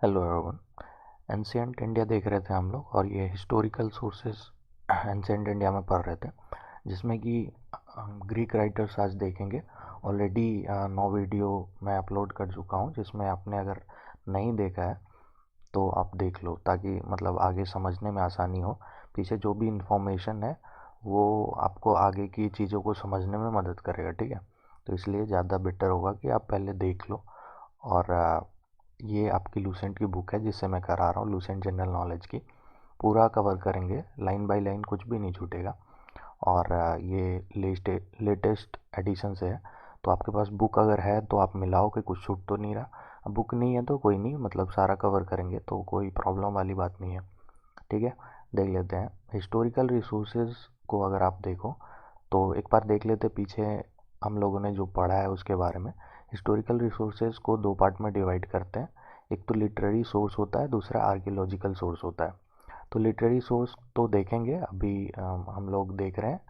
Hello everyone. Ancient India देख रहे थे हम लोग और ये हिस्टोरिकल सोर्सेस एंशियंट इंडिया में पढ़ रहे थे, जिसमें कि ग्रीक राइटर्स आज देखेंगे। ऑलरेडी 9 वीडियो मैं अपलोड कर चुका हूँ, जिसमें आपने अगर नहीं देखा है तो आप देख लो, ताकि मतलब आगे समझने में आसानी हो। पीछे जो भी इंफॉर्मेशन है वो आपको आगे की चीज़ों को समझने में मदद करेगा, ठीक है। तो इसलिए ज़्यादा बेटर होगा कि आप पहले देख लो। और ये आपकी लूसेंट की बुक है जिससे मैं करा रहा हूँ, लूसेंट जनरल नॉलेज की। पूरा कवर करेंगे, लाइन बाय लाइन, कुछ भी नहीं छूटेगा। और ये लेटेस्ट एडिशन से है। तो आपके पास बुक अगर है तो आप मिलाओ कि कुछ छूट तो नहीं रहा। बुक नहीं है तो कोई नहीं, मतलब सारा कवर करेंगे तो कोई प्रॉब्लम वाली बात नहीं है, ठीक है। देख लेते हैं हिस्टोरिकल रिसोर्सेज को। अगर आप देखो तो एक बार देख लेते पीछे हम लोगों ने जो पढ़ा है उसके बारे में। हिस्टोरिकल रिसोर्सेज को दो पार्ट में डिवाइड करते हैं। एक तो लिटरेरी सोर्स होता है, दूसरा आर्कियोलॉजिकल सोर्स होता है। तो लिटरेरी सोर्स तो देखेंगे अभी, हम लोग देख रहे हैं।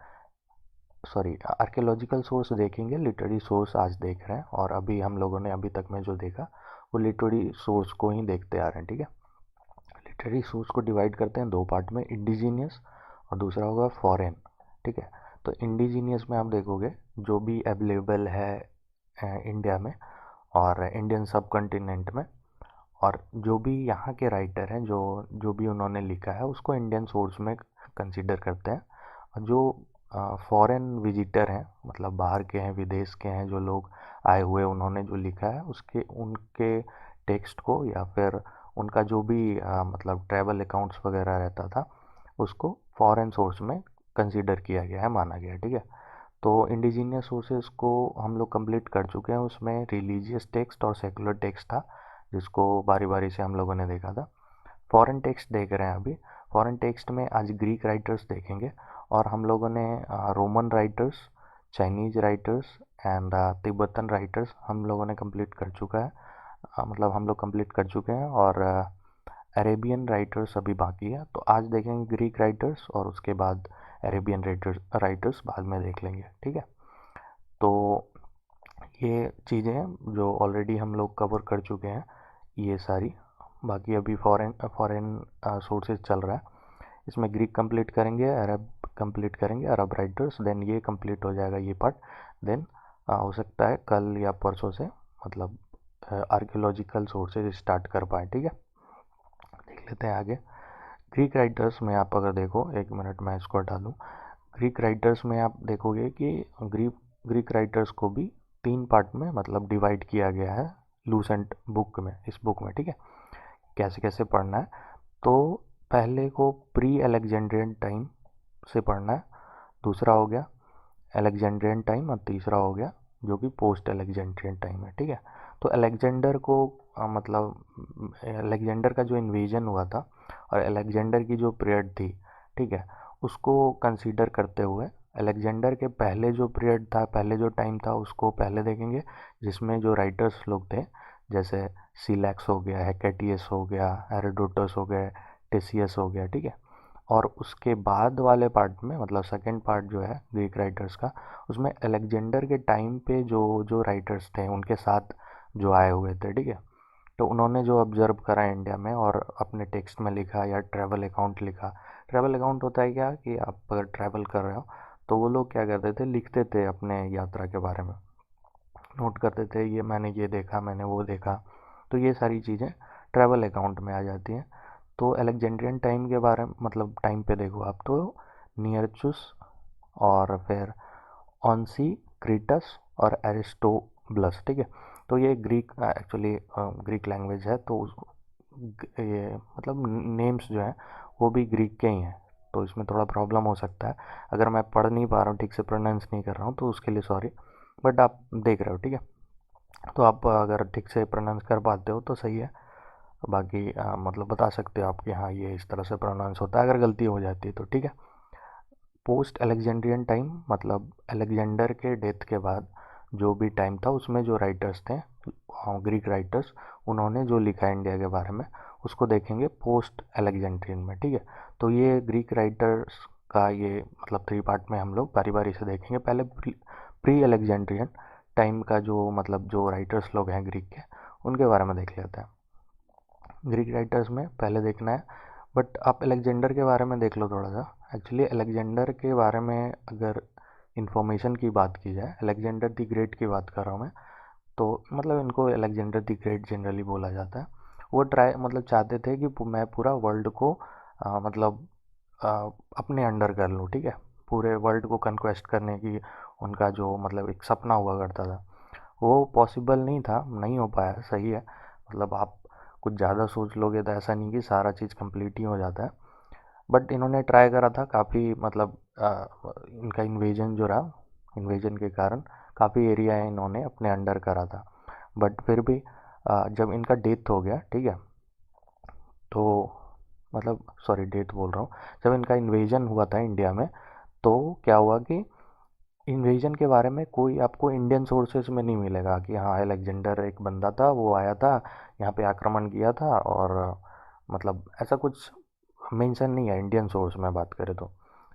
सॉरी, आर्कियोलॉजिकल सोर्स देखेंगे, लिटरेरी सोर्स आज देख रहे हैं। और अभी हम लोगों ने अभी तक में जो देखा वो लिटरेरी सोर्स को ही देखते आ रहे हैं, ठीक है। लिटरेरी सोर्स को डिवाइड करते हैं दो पार्ट में, इंडिजीनियस और दूसरा होगा फॉरेन, ठीक है। तो इंडिजीनियस में आप देखोगे जो भी अवेलेबल है इंडिया में और इंडियन सब कॉन्टिनेंट में, और जो भी यहाँ के राइटर हैं, जो जो भी उन्होंने लिखा है उसको इंडियन सोर्स में कंसीडर करते हैं। और जो फॉरेन विजिटर हैं, मतलब बाहर के हैं, विदेश के हैं, जो लोग आए हुए उन्होंने जो लिखा है उसके उनके टेक्स्ट को, या फिर उनका जो भी मतलब ट्रैवल अकाउंट्स वगैरह रहता था उसको फॉरेन सोर्स में कंसीडर किया गया है, माना गया है, ठीक है। तो इंडिजीनियस सोर्सेज को हम लोग कंप्लीट कर चुके हैं। उसमें रिलीजियस टेक्स्ट और सेकुलर टेक्स्ट था, जिसको बारी बारी से हम लोगों ने देखा था। फॉरेन टेक्स्ट देख रहे हैं अभी। फॉरेन टेक्स्ट में आज ग्रीक राइटर्स देखेंगे। और हम लोगों ने Roman writers, Chinese writers and Tibetan writers हम लोगों ने कंप्लीट कर चुका है। मतलब हम लोग कंप्लीट कर चुके हैं। और अरेबियन राइटर्स अभी बाकी है। तो आज देखेंगे ग्रीक राइटर्स और उसके बाद अरेबियन राइटर्स बाद में देख लेंगे, ठीक है। तो ये चीज़ें हैं जो ऑलरेडी हम लोग कवर कर चुके हैं, ये सारी। बाकी अभी फॉरेन फॉरेन सोर्सेज चल रहा है। इसमें ग्रीक कंप्लीट करेंगे, अरब कंप्लीट करेंगे, अरब राइटर्स, देन ये कंप्लीट हो जाएगा ये पार्ट। देन हो सकता है कल या परसों से मतलब आर्कियोलॉजिकल सोर्सेज स्टार्ट कर पाए, ठीक है। देख लेते हैं आगे। ग्रीक राइटर्स में आप अगर देखो, एक मिनट मैं इसको हटा दूँ। ग्रीक राइटर्स में आप देखोगे कि ग्रीक ग्रीक राइटर्स को भी तीन पार्ट में मतलब डिवाइड किया गया है लूसेंट बुक में, इस बुक में, ठीक है। कैसे कैसे पढ़ना है, तो पहले को प्री अलेक्जेंड्रियन टाइम से पढ़ना है, दूसरा हो गया अलेक्जेंड्रियन टाइम, और तीसरा हो गया जो कि पोस्ट अलेक्जेंड्रियन टाइम है, ठीक है। तो अलेक्जेंडर को मतलब अलेक्जेंडर का जो इन्वेजन हुआ था और अलेक्जेंडर की जो पीरियड थी, ठीक है, उसको कंसीडर करते हुए अलेक्जेंडर के पहले जो पीरियड था, पहले जो टाइम था, उसको पहले देखेंगे। जिसमें जो राइटर्स लोग थे, जैसे सीलैक्स हो गया, हेकेटियस हो गया, हेरोडोटस हो गया, टेसियस हो गया, ठीक है। और उसके बाद वाले पार्ट में, मतलब सेकंड पार्ट जो है ग्रीक राइटर्स का, उसमें अलेक्जेंडर के टाइम पे जो जो राइटर्स थे उनके साथ जो आए हुए थे, ठीक है। तो उन्होंने जो ऑब्जर्व करा इंडिया में और अपने टेक्स्ट में लिखा या ट्रैवल अकाउंट लिखा। ट्रैवल अकाउंट होता है क्या कि आप अगर ट्रैवल कर रहे हो तो वो लोग क्या करते थे, लिखते थे अपने यात्रा के बारे में, नोट करते थे, ये मैंने ये देखा, मैंने वो देखा। तो ये सारी चीज़ें ट्रैवल अकाउंट में आ जाती हैं। तो अलेक्जेंड्रियन टाइम के बारे में, मतलब टाइम पे देखो आप, तो नियरचुस और फिर ऑनसी क्रीटस और एरिस्टोबलस, ठीक है। तो ये ग्रीक, एक्चुअली ग्रीक लैंग्वेज है, तो ये मतलब नेम्स जो हैं वो भी ग्रीक के ही हैं। तो इसमें थोड़ा प्रॉब्लम हो सकता है अगर मैं पढ़ नहीं पा रहा हूँ, ठीक से प्रोनाउंस नहीं कर रहा हूँ, तो उसके लिए सॉरी। बट आप देख रहे हो, ठीक है। तो आप अगर ठीक से प्रोनाउंस कर पाते हो तो सही है। बाकी मतलब बता सकते हो आप कि हाँ ये इस तरह से प्रोनाउंस होता है, अगर गलती हो जाती है तो, ठीक है। पोस्ट अलेक्जेंड्रियन टाइम मतलब अलेक्जेंडर के डेथ के बाद जो भी टाइम था, उसमें जो राइटर्स थे, ग्रीक राइटर्स, उन्होंने जो लिखा है इंडिया के बारे में, उसको देखेंगे पोस्ट अलेक्जेंड्रियन में, ठीक है। तो ये ग्रीक राइटर्स का ये मतलब थ्री पार्ट में हम लोग बारी बारी से देखेंगे। पहले प्री अलेक्जेंड्रियन टाइम का जो मतलब जो राइटर्स लोग हैं ग्रीक के, उनके बारे में देख लेते हैं। ग्रीक राइटर्स में पहले देखना है। बट आप अलेक्जेंडर के बारे में देख लो थोड़ा सा। एक्चुअली अलेक्जेंडर के बारे में अगर इंफॉर्मेशन की बात की जाए, अलेक्जेंडर द ग्रेट की बात कर रहा हूँ मैं, तो मतलब इनको अलेक्जेंडर द ग्रेट जनरली बोला जाता है। वो मतलब चाहते थे कि मैं पूरा वर्ल्ड को मतलब अ, अपने अंडर कर लूँ, ठीक है। पूरे वर्ल्ड को कन्क्वेस्ट करने की उनका जो मतलब एक सपना हुआ करता था, वो पॉसिबल नहीं था, नहीं हो पाया, सही है। मतलब आप कुछ ज़्यादा सोच लोगे तो ऐसा नहीं कि सारा चीज़ कंप्लीट ही हो जाता है। बट इन्होंने ट्राई करा था काफ़ी, मतलब इनका इन्वेजन जो रहा, इन्वेजन के कारण काफ़ी एरिया इन्होंने अपने अंडर करा था। बट फिर भी जब इनका डेथ हो गया, ठीक है, तो मतलब सॉरी डेथ बोल रहा हूँ, जब इनका इन्वेजन हुआ था इंडिया में, तो क्या हुआ कि इन्वेजन के बारे में कोई आपको इंडियन सोर्सेज में नहीं मिलेगा कि हाँ अलेक्जेंडर एक बंदा था, वो आया था यहाँ पे आक्रमण किया था, और मतलब ऐसा कुछ मेंशन नहीं है इंडियन सोर्स में बात करें तो।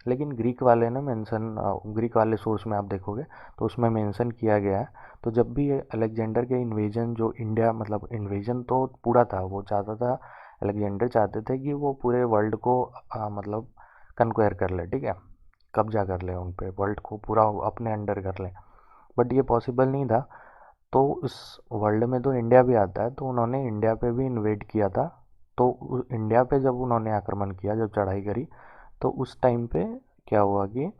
लेकिन ग्रीक वाले ने मेंशन, ग्रीक वाले सोर्स में आप देखोगे तो उसमें मेंशन किया गया है। तो जब भी ये अलेक्जेंडर के इन्वेजन जो इंडिया, मतलब इन्वेजन तो पूरा था, वो चाहता था, अलेक्जेंडर चाहते थे कि वो पूरे वर्ल्ड को मतलब कन्क्वायर कर ले, ठीक है, कब्जा कर ले उन पे, वर्ल्ड को पूरा अपने अंडर कर ले। बट ये पॉसिबल नहीं था। तो उस वर्ल्ड में तो इंडिया भी आता है, तो उन्होंने इंडिया पे भी इन्वेड किया था। तो इंडिया पे जब उन्होंने आक्रमण किया, जब चढ़ाई करी, तो उस टाइम पे क्या हुआ कि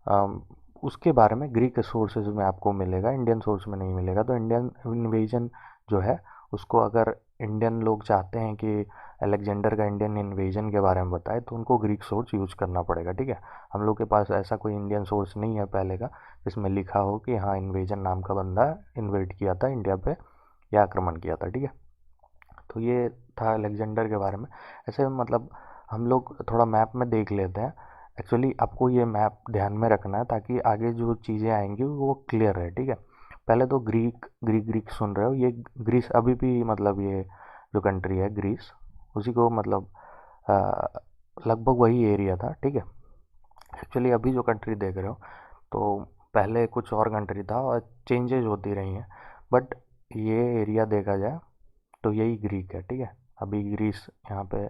अम, उसके बारे में ग्रीक सोर्सेज में आपको मिलेगा, इंडियन सोर्स में नहीं मिलेगा। तो इंडियन इन्वेजन जो है उसको अगर इंडियन लोग चाहते हैं कि अलेक्जेंडर का इंडियन इन्वेजन के बारे में बताए, तो उनको ग्रीक सोर्स यूज करना पड़ेगा, ठीक है। हम लोग के पास ऐसा कोई इंडियन सोर्स नहीं है पहले का जिसमें लिखा हो कि हाँ इन्वेजन नाम का बंदा इन्वेड किया था इंडिया पे या आक्रमण किया था, ठीक है। तो ये था अलेक्जेंडर के बारे में। ऐसे मतलब हम लोग थोड़ा मैप में देख लेते हैं। एक्चुअली आपको ये मैप ध्यान में रखना है ताकि आगे जो चीज़ें आएंगी वो क्लियर रहे, ठीक है। पहले तो ग्रीक ग्रीक ग्रीक सुन रहे हो, ये ग्रीस अभी भी मतलब ये जो कंट्री है ग्रीस, उसी को मतलब अ, लगभग वही एरिया था, ठीक है। एक्चुअली अभी जो कंट्री देख रहे हो, तो पहले कुछ और कंट्री था और चेंजेज होती रही हैं। बट ये एरिया देखा जाए तो यही ग्रीक है, ठीक है। अभी ग्रीस यहाँ पे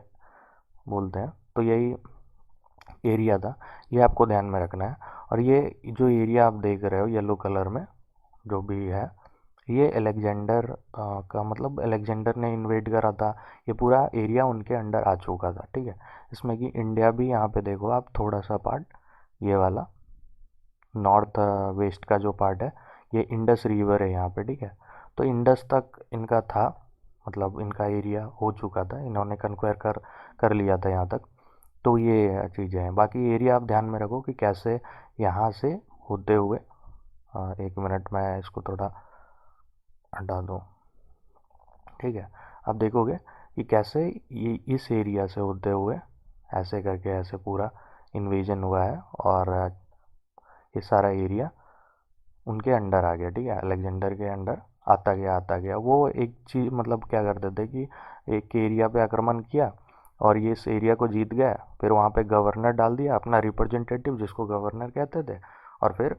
बोलते हैं, तो यही एरिया था। ये आपको ध्यान में रखना है। और ये जो एरिया आप देख रहे हो येलो कलर में जो भी है, ये अलेक्जेंडर का मतलब अलेक्जेंडर ने इन्वेड करा था। ये पूरा एरिया उनके अंडर आ चुका था, ठीक है। इसमें कि इंडिया भी यहाँ पे देखो आप, थोड़ा सा पार्ट, ये वाला नॉर्थ वेस्ट का जो पार्ट है, ये इंडस रिवर है यहाँ पे, ठीक है। तो इंडस तक इनका था, मतलब इनका एरिया हो चुका था, इन्होंने कन्क्वायर कर कर लिया था यहाँ तक। तो ये चीज़ें हैं। बाकी एरिया आप ध्यान में रखो कि कैसे यहाँ से होते हुए, एक मिनट मैं इसको थोड़ा हटा दूँ, ठीक है। आप देखोगे कि कैसे ये इस एरिया से होते हुए ऐसे करके ऐसे पूरा इन्वेजन हुआ है, और ये सारा एरिया उनके अंडर आ गया, ठीक है, अलेक्जेंडर के अंडर आता गया आता गया। वो एक चीज़ मतलब क्या करते थे कि एक एरिया पे आक्रमण किया और ये इस एरिया को जीत गया, फिर वहाँ पे गवर्नर डाल दिया अपना रिप्रेजेंटेटिव, जिसको गवर्नर कहते थे, और फिर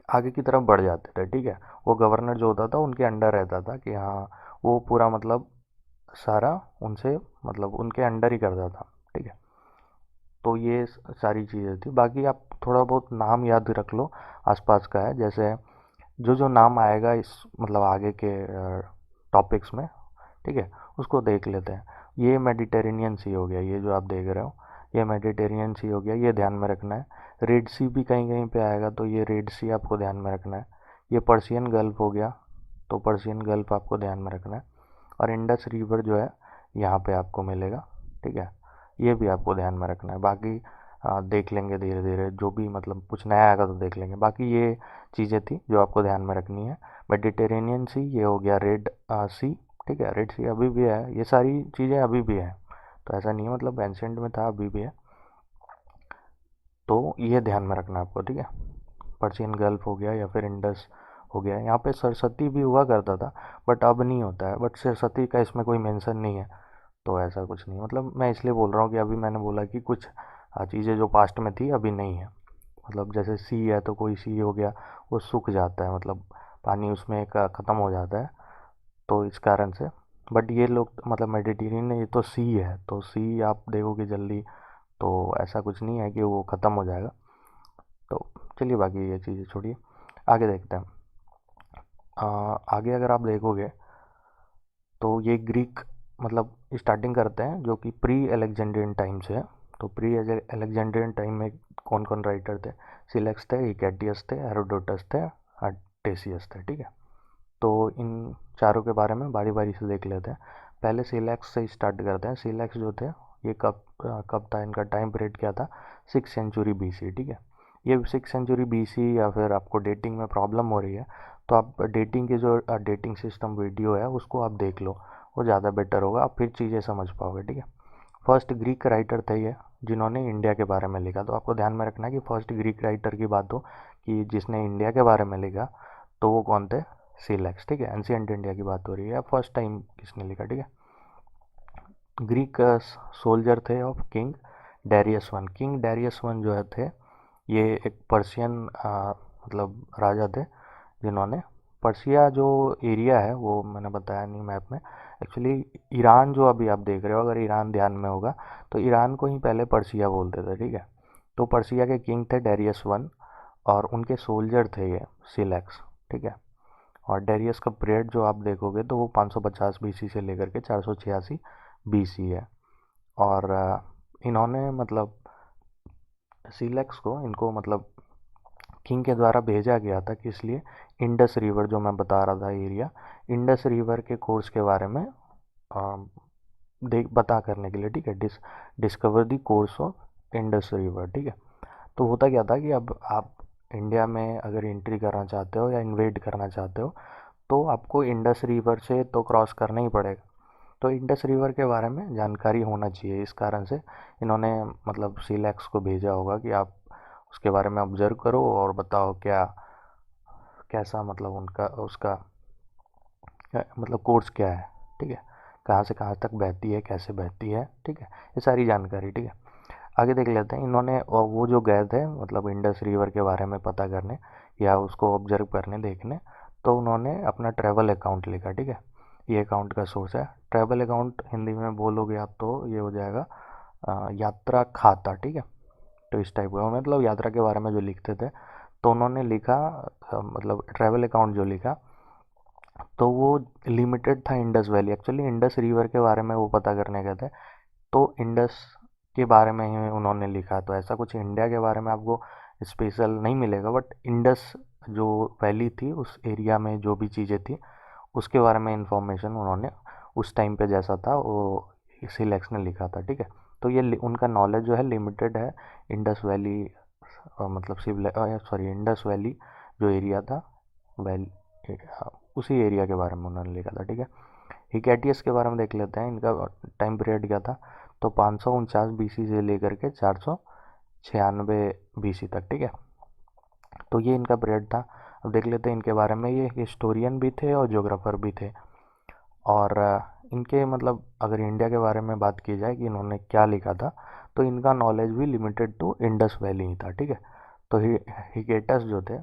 आगे की तरफ बढ़ जाते थे, ठीक है। वो गवर्नर जो होता था उनके अंडर रहता था कि हाँ वो पूरा मतलब सारा उनसे मतलब उनके अंडर ही करता था, ठीक है। तो ये सारी चीज़ें थी। बाकी आप थोड़ा बहुत नाम याद रख लो आसपास का है, जैसे जो जो नाम आएगा इस मतलब आगे के टॉपिक्स में, ठीक है, उसको देख लेते हैं। ये मेडिटेरेनियन सी हो गया, ये जो आप देख रहे हो, ये मेडिटेरेनियन सी हो गया, ये ध्यान में रखना है। रेड सी भी कहीं कहीं पे आएगा, तो ये रेड सी आपको ध्यान में रखना है। ये पर्शियन गल्फ हो गया, तो पर्शियन गल्फ आपको ध्यान में रखना है। और इंडस रिवर जो है यहाँ पे आपको मिलेगा, ठीक है। ये भी आपको ध्यान में रखना है। बाकी देख लेंगे धीरे धीरे, जो भी मतलब कुछ नया आएगा तो देख लेंगे। बाकी ये चीज़ें थी जो आपको ध्यान में रखनी है। मेडिटेरेनियन सी ये हो गया, रेड सी, ठीक है, रेड सी अभी भी है, ये सारी चीज़ें अभी भी हैं। तो ऐसा नहीं है मतलब एंशेंट में था, अभी भी है। तो ये ध्यान में रखना आपको, ठीक है। पर्शियन गल्फ हो गया या फिर इंडस हो गया। यहाँ पे सरस्वती भी हुआ करता था, बट अब नहीं होता है। बट सरस्वती का इसमें कोई मेंशन नहीं है, तो ऐसा कुछ नहीं। मतलब मैं इसलिए बोल रहा हूँ कि अभी मैंने बोला कि कुछ चीज़ें जो पास्ट में थी अभी नहीं है। मतलब जैसे सी है तो कोई सी हो गया, वो सूख जाता है, मतलब पानी उसमें का ख़त्म हो जाता है, तो इस कारण से बट ये लोग मतलब मेडिटेरियन ये तो सी है, तो सी आप देखोगे जल्दी, तो ऐसा कुछ नहीं है कि वो ख़त्म हो जाएगा। तो चलिए बाकी ये चीज़ें छोड़िए, आगे देखते हैं। आगे अगर आप देखोगे तो ये ग्रीक मतलब स्टार्टिंग करते हैं जो कि प्री अलेक्जेंड्रियन टाइम से है। तो प्री अलेक्जेंड्रियन टाइम में कौन कौन राइटर थे? सिलेक्स थे, हिकेटियस थे, हेरोडोटस थे, आर्टेसियस थे, ठीक है। तो इन चारों के बारे में बारी बारी से देख लेते हैं। पहले सिलेक्स से स्टार्ट करते हैं। सिलेक्स जो थे ये कब था, इनका टाइम पीरियड क्या था? 6 सेंचुरी BC, ठीक है। ये 6 सेंचुरी BC, या फिर आपको डेटिंग में प्रॉब्लम हो रही है तो आप डेटिंग के जो डेटिंग सिस्टम वीडियो है उसको आप देख लो, वो ज़्यादा बेटर होगा, आप फिर चीज़ें समझ पाओगे, ठीक है। फर्स्ट ग्रीक राइटर थे ये जिन्होंने इंडिया के बारे में लिखा। तो आपको ध्यान में रखना है कि फर्स्ट ग्रीक राइटर की बात हो कि जिसने इंडिया के बारे में लिखा, तो वो कौन थे? सिलेक्स, ठीक है। एंशिएंट इंडिया की बात हो रही है, फर्स्ट टाइम किसने लिखा, ठीक है। ग्रीक सोल्जर थे of king Darius one. King Darius one जो है थे, ये एक पर्शियन मतलब राजा थे जिन्होंने पर्शिया जो एरिया है वो मैंने बताया नहीं मैप में, एक्चुअली ईरान जो अभी आप देख रहे हो, अगर ईरान ध्यान में होगा तो ईरान को ही पहले पर्शिया बोलते थे, ठीक है। तो पर्शिया के किंग थे डेरियस वन, और उनके सोल्जर थे ये सिलेक्स, ठीक है। और डेरियस का पीरियड जो आप देखोगे तो वो 550 BC से लेकर के 486 BC है। और इन्होंने मतलब सिलेक्स को इनको मतलब किंग के द्वारा भेजा गया था कि इसलिए इंडस रिवर जो मैं बता रहा था एरिया, इंडस रिवर के कोर्स के बारे में देख बता करने के लिए, ठीक है। Discover the course of Indus river, ठीक है। तो होता क्या था कि अब आप इंडिया में अगर एंट्री करना चाहते हो या इन्वेड करना चाहते हो तो आपको इंडस रिवर से तो क्रॉस करना ही पड़ेगा। तो इंडस रिवर के बारे में जानकारी होना चाहिए, इस कारण से इन्होंने मतलब सिलेक्स को भेजा होगा कि आप उसके बारे में ऑब्जर्व करो और बताओ क्या कैसा मतलब उनका उसका मतलब कोर्स क्या है, ठीक है। कहाँ से कहाँ तक बहती है, कैसे बहती है, ठीक है। ये सारी जानकारी, ठीक है। आगे देख लेते हैं। इन्होंने और वो जो गए थे मतलब इंडस रिवर के बारे में पता करने या उसको ऑब्जर्व करने देखने, तो उन्होंने अपना ट्रैवल अकाउंट लिखा, ठीक है। ये अकाउंट का सोर्स है। ट्रैवल अकाउंट हिंदी में बोलोगे आप तो ये हो जाएगा यात्रा खाता, ठीक है। तो इस टाइप का मतलब यात्रा के बारे में जो लिखते थे, तो उन्होंने लिखा मतलब ट्रैवल अकाउंट जो लिखा तो वो लिमिटेड था Indus valley. Actually Indus river के बारे में वो पता करने गए थे, तो इंडस के बारे में ही उन्होंने लिखा। तो ऐसा कुछ इंडिया के बारे में आपको स्पेशल नहीं मिलेगा, बट इंडस जो वैली थी उस एरिया में जो भी चीज़ें थी उसके बारे में इंफॉर्मेशन उन्होंने उस टाइम पे जैसा था वो सिलेक्स ने लिखा था, ठीक है। तो ये उनका नॉलेज जो है लिमिटेड है इंडस वैली मतलब सॉरी इंडस वैली जो एरिया था वैली, उसी एरिया के बारे में उन्होंने लिखा था, ठीक है। हिकैटियस के बारे में देख लेते हैं। इनका टाइम पीरियड क्या था? तो 549 BC से लेकर के 496 BC तक, ठीक है। तो ये इनका पीरियड था। अब देख लेते हैं इनके बारे में। ये हिस्टोरियन भी थे और ज्योग्राफर भी थे। और इनके मतलब अगर इंडिया के बारे में बात की जाए कि इन्होंने क्या लिखा था, तो इनका नॉलेज भी लिमिटेड टू इंडस वैली ही था, ठीक है। तो हिकेटस जो थे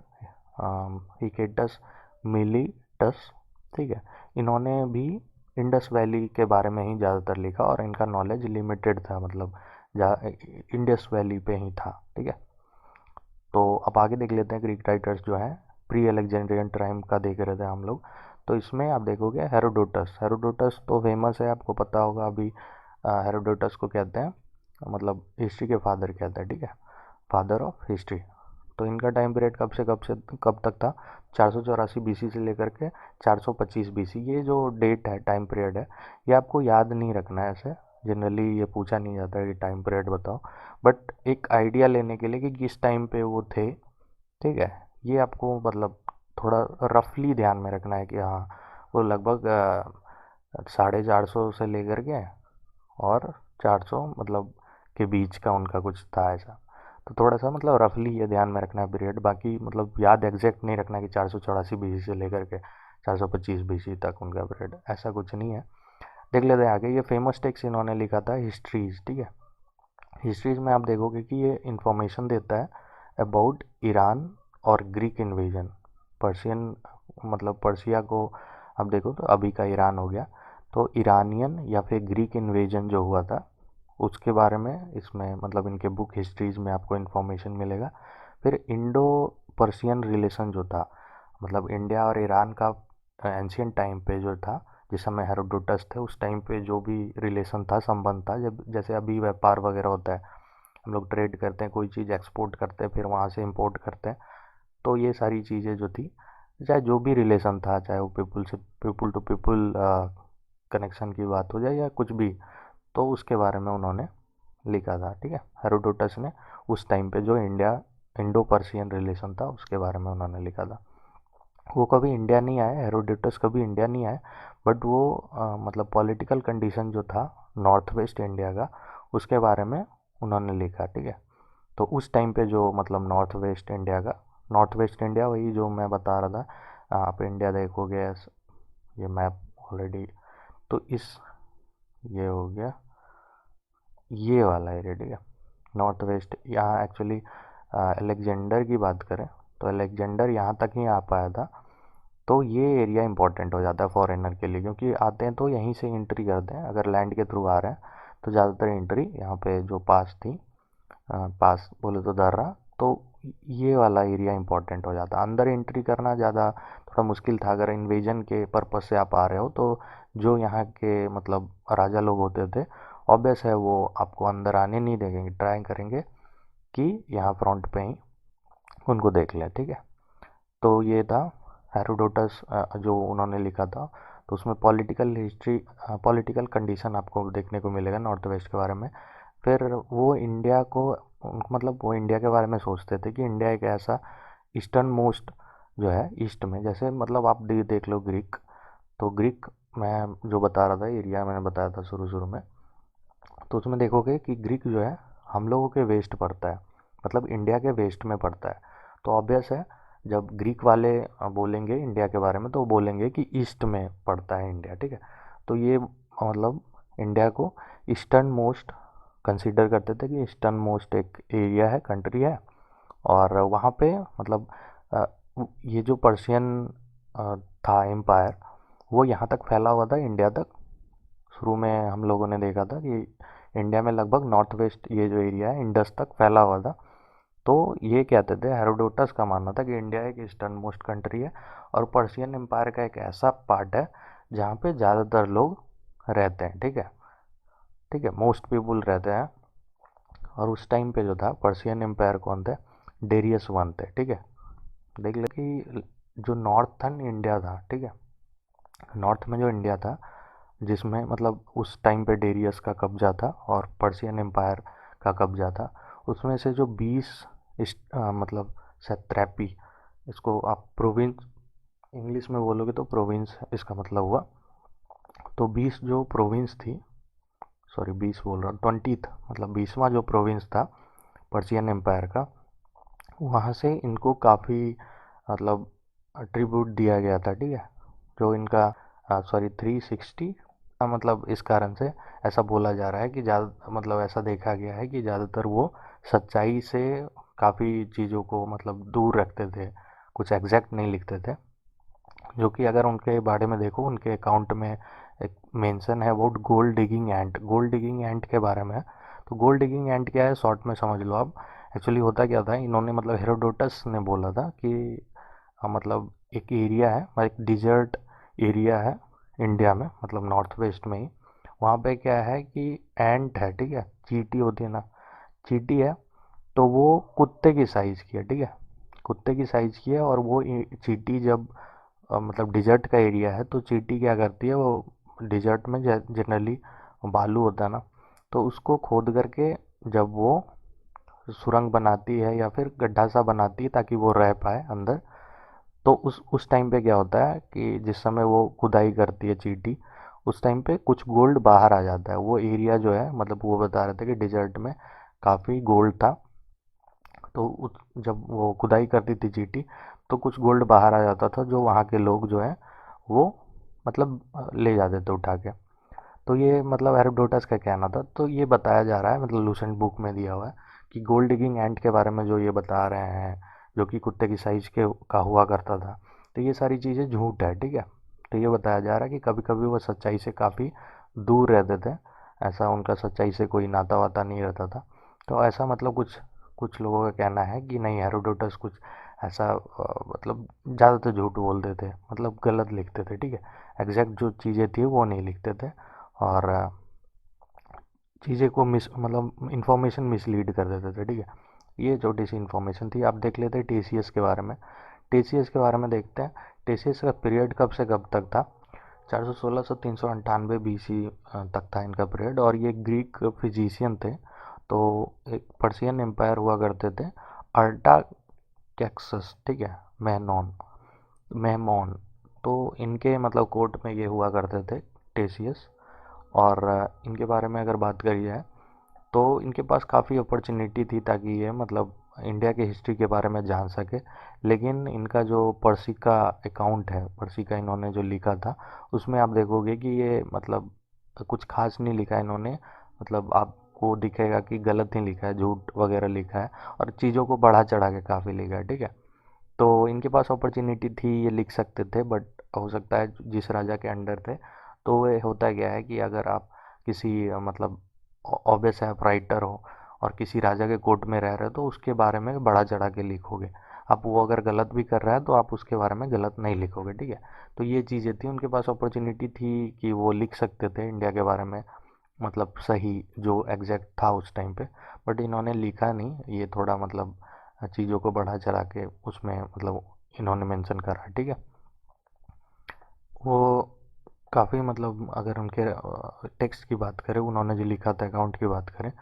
हिकेटस मिलीटस, ठीक है, इन्होंने भी इंडस वैली के बारे में ही ज़्यादातर लिखा और इनका नॉलेज लिमिटेड था, मतलब इंडस वैली पे ही था, ठीक है। तो अब आगे देख लेते हैं ग्रीक राइटर्स जो हैं प्री अलेक्जेंड्रियन टाइम का देख रहे थे हम लोग। तो इसमें आप देखोगे हेरोडोटस। हेरोडोटस तो फेमस है, आपको पता होगा। अभी हेरोडोटस को कहते हैं मतलब हिस्ट्री के फादर कहते हैं, ठीक है, फादर ऑफ हिस्ट्री। तो इनका टाइम पीरियड कब से कब तक था? 484 BC से लेकर के 425 BC। ये जो डेट है, टाइम पीरियड है, ये आपको याद नहीं रखना है। ऐसे जनरली ये पूछा नहीं जाता है कि टाइम पीरियड बताओ, बट एक आइडिया लेने के लिए कि किस टाइम पे वो थे, ठीक है। ये आपको मतलब थोड़ा रफली ध्यान में रखना है कि हाँ वो लगभग 450 से लेकर के और 400 मतलब के बीच का उनका कुछ था ऐसा। तो थोड़ा सा मतलब रफली ये ध्यान में रखना है पीरियड, बाकी मतलब याद एग्जैक्ट नहीं रखना कि 484 BC से लेकर के 425 BC तक उनका पीरियड, ऐसा कुछ नहीं है। देख लेते हैं आगे। ये फेमस टेक्स्ट इन्होंने लिखा था हिस्ट्रीज, ठीक है। हिस्ट्रीज में आप देखोगे कि ये इंफॉर्मेशन देता है अबाउट ईरान और ग्रीक इन्वेजन। पर्शियन मतलब पर्शिया को आप देखो तो अभी का ईरान हो गया, तो ईरानियन या फिर ग्रीक इन्वेजन जो हुआ था उसके बारे में इसमें मतलब इनके बुक हिस्ट्रीज में आपको इन्फॉर्मेशन मिलेगा। फिर इंडो पर्शियन रिलेशन जो था, मतलब इंडिया और ईरान का एंशियंट टाइम पे जो था, जिस समय हेरोडोटस थे उस टाइम पे जो भी रिलेशन था, संबंध था, जब जैसे अभी व्यापार वगैरह होता है, हम लोग ट्रेड करते हैं, कोई चीज़ एक्सपोर्ट करते हैं फिर वहाँ से इंपोर्ट करते हैं, तो ये सारी चीज़ें जो थी, चाहे जो भी रिलेशन था, चाहे वो पीपुल से पीपुल टू पीपुल कनेक्शन की बात हो जाए या कुछ भी, तो उसके बारे में उन्होंने लिखा था। ठीक है, हेरोडोटस ने उस टाइम पे जो इंडो पर्शियन रिलेशन था उसके बारे में उन्होंने लिखा था। वो कभी इंडिया नहीं आए, हेरोडोटस कभी इंडिया नहीं आए, बट वो मतलब पॉलिटिकल कंडीशन जो था नॉर्थ वेस्ट इंडिया का, उसके बारे में उन्होंने लिखा। ठीक है, तो उस टाइम पे जो मतलब नॉर्थ वेस्ट इंडिया वही जो मैं बता रहा था, आप इंडिया देखोगे ये मैप ऑलरेडी, तो इस ये हो गया ये वाला एरिया। ठीक है, नॉर्थ वेस्ट, यहाँ एक्चुअली अलेक्जेंडर की बात करें तो अलेक्जेंडर यहाँ तक ही आ पाया था, तो ये एरिया इंपॉर्टेंट हो जाता है फॉरेनर के लिए, क्योंकि आते हैं तो यहीं से एंट्री करते हैं, अगर लैंड के थ्रू आ रहे हैं तो ज़्यादातर एंट्री यहाँ पे जो पास थी, पास बोले तो दर्रा, तो ये वाला एरिया इंपॉर्टेंट हो जाता है। अंदर एंट्री करना ज़्यादा थोड़ा मुश्किल था, अगर इन्वेजन के पर्पज़ से आप आ रहे हो तो जो यहाँ के मतलब राजा लोग होते थे, ऑब्वियस है वो आपको अंदर आने नहीं देंगे, ट्राई करेंगे कि यहाँ फ्रंट पे ही उनको देख लें। ठीक है, तो ये था हेरोडोटस जो उन्होंने लिखा था, तो उसमें पॉलिटिकल हिस्ट्री, पॉलिटिकल कंडीशन आपको देखने को मिलेगा नॉर्थ वेस्ट के बारे में। फिर वो इंडिया को मतलब वो इंडिया के बारे में सोचते थे कि इंडिया एक ऐसा ईस्टर्न मोस्ट जो है ईस्ट में, जैसे मतलब आप देख लो ग्रीक, तो ग्रीक मैं जो बता रहा था एरिया मैंने बताया था शुरू शुरू में, तो उसमें देखोगे कि ग्रीक जो है हम लोगों के वेस्ट पड़ता है, मतलब इंडिया के वेस्ट में पड़ता है। तो ऑब्वियस है जब ग्रीक वाले बोलेंगे इंडिया के बारे में तो वो बोलेंगे कि ईस्ट में पड़ता है इंडिया। ठीक है, तो ये मतलब इंडिया को ईस्टर्न मोस्ट कंसीडर करते थे कि ईस्टर्न मोस्ट एक एरिया है, कंट्री है, और वहाँ पे मतलब अ, ये जो पर्शियन था एम्पायर, वो यहाँ तक फैला हुआ था इंडिया तक। शुरू में हम लोगों ने देखा था कि इंडिया में लगभग नॉर्थ वेस्ट ये जो एरिया है इंडस तक फैला हुआ था। तो ये कहते थे, हेरोडोटस का मानना था कि इंडिया एक ईस्टर्न मोस्ट कंट्री है और पर्शियन एम्पायर का एक ऐसा पार्ट है जहाँ पे ज़्यादातर लोग रहते हैं। ठीक है, ठीक है, मोस्ट पीपुल रहते हैं। और उस टाइम पे जो था पर्शियन एम्पायर कौन थे, डेरियस वन थे। ठीक है, देख ले कि जो नॉर्थन इंडिया था, ठीक है, नॉर्थ में जो इंडिया था जिसमें मतलब उस टाइम पे डेरियस का कब्जा था और पर्शियन एम्पायर का कब्जा था, उसमें से जो 20 मतलब सैट्रैपी, इसको आप प्रोविंस इंग्लिश में बोलोगे तो प्रोविंस इसका मतलब हुआ, तो 20 जो प्रोविंस थी, सॉरी 20 बोल रहा हूँ, 20th मतलब 20वां जो प्रोविंस था पर्शियन एम्पायर का, वहाँ से इनको काफ़ी मतलब ट्रिब्यूट दिया गया था। ठीक है, जो इनका सॉरी 360, मतलब इस कारण से ऐसा बोला जा रहा है कि ज़्यादा मतलब ऐसा देखा गया है कि ज़्यादातर वो सच्चाई से काफ़ी चीज़ों को मतलब दूर रखते थे, कुछ एग्जैक्ट नहीं लिखते थे। जो कि अगर उनके बारे में देखो, उनके अकाउंट में एक मेंशन है about gold digging ant, gold digging ant के बारे में। तो गोल्ड डिगिंग एंट क्या है, शॉर्ट में समझ लो आप। एक्चुअली होता क्या था, इन्होंने मतलब हेरोडोटस ने बोला था कि मतलब एक एरिया है, एक डिजर्ट एरिया है इंडिया में, मतलब नॉर्थ वेस्ट में ही, वहाँ पे क्या है कि एंट है, ठीक है, चींटी होती है ना, चींटी है, तो वो कुत्ते की साइज़ की है। ठीक है, कुत्ते की साइज़ की है, और वो चींटी जब मतलब डिजर्ट का एरिया है तो चींटी क्या करती है, वो डिजर्ट में जनरली बालू होता है ना, तो उसको खोद करके जब वो सुरंग बनाती है या फिर गड्ढा सा बनाती है ताकि वो रह पाए अंदर, तो उस टाइम पे क्या होता है कि जिस समय वो खुदाई करती है चींटी, उस टाइम पे कुछ गोल्ड बाहर आ जाता है। वो एरिया जो है मतलब वो बता रहे थे कि डिजर्ट में काफ़ी गोल्ड था, तो जब वो खुदाई करती थी चींटी तो कुछ गोल्ड बाहर आ जाता था, जो वहाँ के लोग जो है वो मतलब ले जाते थे उठा के। तो ये मतलब हेरोडोटस का कहना था, तो ये बताया जा रहा है मतलब लूसेंट बुक में दिया हुआ है कि गोल्ड डिगिंग एंट के बारे में जो ये बता रहे हैं, जो कि कुत्ते की साइज के का हुआ करता था, तो ये सारी चीज़ें झूठ है। ठीक है, तो ये बताया जा रहा है कि कभी कभी वो सच्चाई से काफ़ी दूर रहते थे, ऐसा उनका सच्चाई से कोई नाता वाता नहीं रहता था। तो ऐसा मतलब कुछ कुछ लोगों का कहना है कि नहीं, हेरोडोटस कुछ ऐसा मतलब ज़्यादातर झूठ बोलते थे, मतलब गलत लिखते थे, ठीक है। एग्जैक्ट जो चीज़ें थी वो नहीं लिखते थे, और चीज़ें को मतलब इंफॉर्मेशन मिसलीड कर देते थे, ठीक है। ये छोटी सी इन्फॉर्मेशन थी। आप देख लेते हैं टीसीएस के बारे में। टीसीएस के बारे में देखते हैं। टीसीएस का पीरियड कब से कब तक था? 416 से 398 बीसी तक था इनका पीरियड, और ये ग्रीक फिजिशियन थे। तो एक पर्शियन एम्पायर हुआ करते थे, अर्टाक्सस, ठीक है, मेहनोन मेहमोन। तो इनके मतलब कोर्ट में ये हुआ करते थे, टेसियस। और इनके बारे में अगर बात करी जाए तो इनके पास काफ़ी अपॉर्चुनिटी थी ताकि ये मतलब इंडिया की हिस्ट्री के बारे में जान सके। लेकिन इनका जो पर्सी का अकाउंट है, पर्सी का इन्होंने जो लिखा था, उसमें आप देखोगे कि ये मतलब कुछ खास नहीं लिखा है इन्होंने। मतलब आपको दिखेगा कि गलत ही लिखा है, झूठ वगैरह लिखा है, और चीज़ों को बढ़ा चढ़ा के काफ़ी लिखा है, ठीक है। तो इनके पास अपॉर्चुनिटी थी, ये लिख सकते थे, बट हो सकता है जिस राजा के अंडर थे। तो ये होता क्या है कि अगर आप किसी मतलब ऑब्वियस है, आप राइटर हो और किसी राजा के कोर्ट में रह रहे हो, तो उसके बारे में बढ़ा चढ़ा के लिखोगे। आप वो अगर गलत भी कर रहा है तो आप उसके बारे में गलत नहीं लिखोगे, ठीक है। तो ये चीज़ें थी, उनके पास अपॉर्चुनिटी थी कि वो लिख सकते थे इंडिया के बारे में, मतलब सही जो एग्जैक्ट था उस टाइम पे। बट इन्होंने लिखा नहीं, ये थोड़ा मतलब चीज़ों को बढ़ा चढ़ा के उसमें मतलब इन्होंने मेंशन करा, ठीक है। वो काफ़ी मतलब अगर उनके टेक्स्ट की बात करें, उन्होंने जो लिखा था, अकाउंट की बात करें,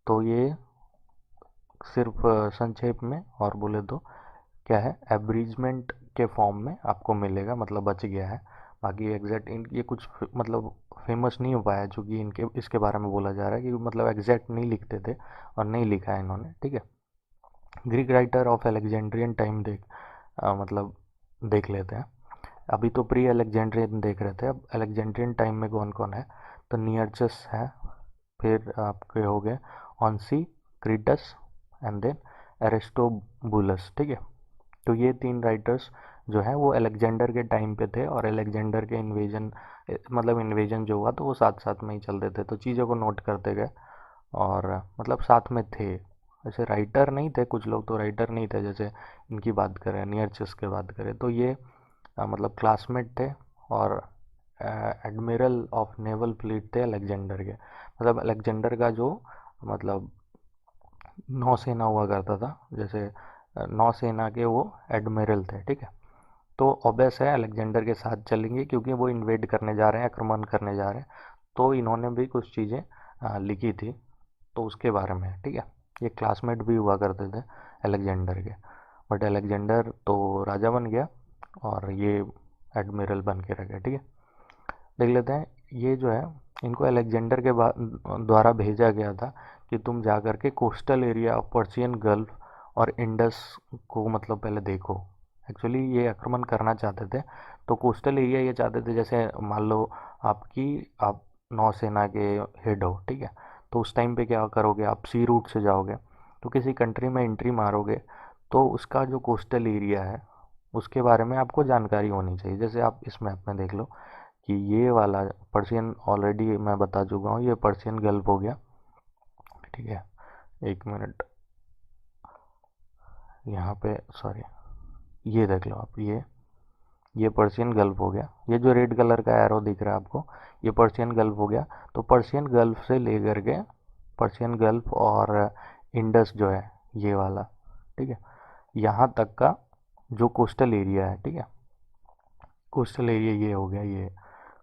तो ये सिर्फ संक्षेप में और बोले तो क्या है, एब्रिजमेंट के फॉर्म में आपको मिलेगा, मतलब बच गया है। बाकी एग्जैक्ट इन ये कुछ मतलब फेमस नहीं हो पाया, चूँकि इनके इसके बारे में बोला जा रहा है कि मतलब एग्जैक्ट नहीं लिखते थे और नहीं लिखा है इन्होंने, ठीक है। Greek writer of Alexandrine time मतलब देख लेते हैं। अभी तो प्री अलेक्जेंड्रियन देख रहे थे, अब अलेक्जेंड्रियन टाइम में कौन कौन है? तो नियरचस है, फिर आपके हो गए ऑनसी, क्रीटस, एंड देन एरिस्टोबुलस, ठीक है। तो ये तीन राइटर्स जो हैं वो अलेक्जेंडर के टाइम पे थे, और अलेक्जेंडर के इन्वेजन मतलब इन्वेजन जो हुआ तो वो साथ साथ में ही चलते थे, तो चीज़ों को नोट करते गए और मतलब साथ में थे। ऐसे राइटर नहीं थे, कुछ लोग तो राइटर नहीं थे, जैसे इनकी बात करें, नियरचस की बात करें, तो ये मतलब क्लासमेट थे और एडमिरल ऑफ नेवल फ्लीट थे अलेक्जेंडर के। मतलब अलेक्जेंडर का जो मतलब नौसेना हुआ करता था, जैसे नौसेना के वो एडमिरल थे, ठीक है। तो ऑब्वियस है अलेक्जेंडर के साथ चलेंगे, क्योंकि वो इन्वेड करने जा रहे हैं, आक्रमण करने जा रहे हैं। तो इन्होंने भी कुछ चीज़ें लिखी थी, तो उसके बारे में, ठीक है। ये क्लासमेट भी हुआ करते थे अलेक्जेंडर के, बट अलेक्जेंडर तो राजा बन गया और ये एडमिरल बन के रह गया, ठीक है। देख लेते हैं, ये जो है इनको अलेक्जेंडर के द्वारा भेजा गया था कि तुम जा कर के coastal area of Persian gulf और इंडस को मतलब पहले देखो। एक्चुअली ये आक्रमण करना चाहते थे, तो कोस्टल एरिया ये चाहते थे, जैसे मान लो आप नौसेना के हेड हो, ठीक है। तो उस टाइम पे क्या करोगे, आप सी रूट से जाओगे, तो किसी कंट्री में एंट्री मारोगे, तो उसका जो कोस्टल एरिया है उसके बारे में आपको जानकारी होनी चाहिए। जैसे आप इस मैप में देख लो कि ये वाला पर्शियन, ऑलरेडी मैं बता चुका हूँ, ये पर्शियन गल्फ हो गया, ठीक है। एक मिनट, यहाँ पे सॉरी, ये देख लो आप, ये पर्शियन गल्फ हो गया। ये जो रेड कलर का एरो दिख रहा है आपको, ये पर्शियन गल्फ हो गया। तो पर्शियन गल्फ से लेकर के पर्शियन गल्फ और इंडस जो है ये वाला, ठीक है, यहाँ तक का जो कोस्टल एरिया है, ठीक है, कोस्टल एरिया ये हो गया, ये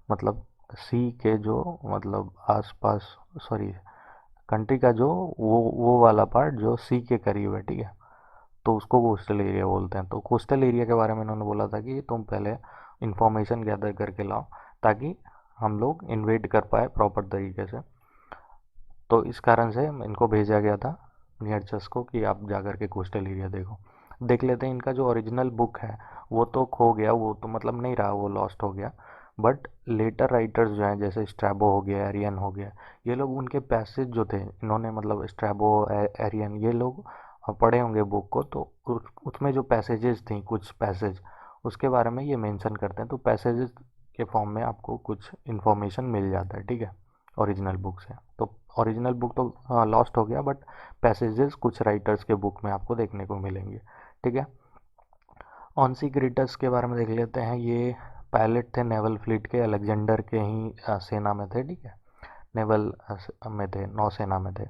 मतलब सी के जो मतलब आसपास, सॉरी, कंट्री का जो वो वाला पार्ट जो सी के करीब है, ठीक है, तो उसको कोस्टल एरिया बोलते हैं। तो कोस्टल एरिया के बारे में इन्होंने बोला था कि तुम पहले इंफॉर्मेशन गैदर करके लाओ, ताकि हम लोग इन्वेड कर पाए प्रॉपर तरीके से। तो इस कारण से इनको भेजा गया था नियरचस को कि आप जा कर के कोस्टल एरिया देखो। देख लेते हैं, इनका जो ओरिजिनल बुक है वो तो खो गया, वो तो मतलब नहीं रहा, वो लॉस्ट हो गया। बट लेटर राइटर्स जो हैं, जैसे स्ट्रैबो हो गया, एरियन हो गया, ये लोग उनके पैसेज जो थे, इन्होंने मतलब स्ट्रैबो, एरियन, ये लोग पढ़े होंगे बुक को, तो उसमें जो पैसेजेस थी, कुछ पैसेज उसके बारे में ये मेंशन करते हैं। तो पैसेजेस के फॉर्म में आपको कुछ इन्फॉर्मेशन मिल जाता है, ठीक है, ओरिजिनल बुक से। तो ओरिजिनल बुक तो लॉस्ट हो गया, बट पैसेजेस कुछ राइटर्स के बुक में आपको देखने को मिलेंगे, ठीक है। ऑनसीक्रिटस के बारे में देख लेते हैं। ये पायलट थे नेवल फ्लीट के, अलेक्जेंडर के ही सेना में थे, ठीक है, नेवल में थे, नौसेना में थे।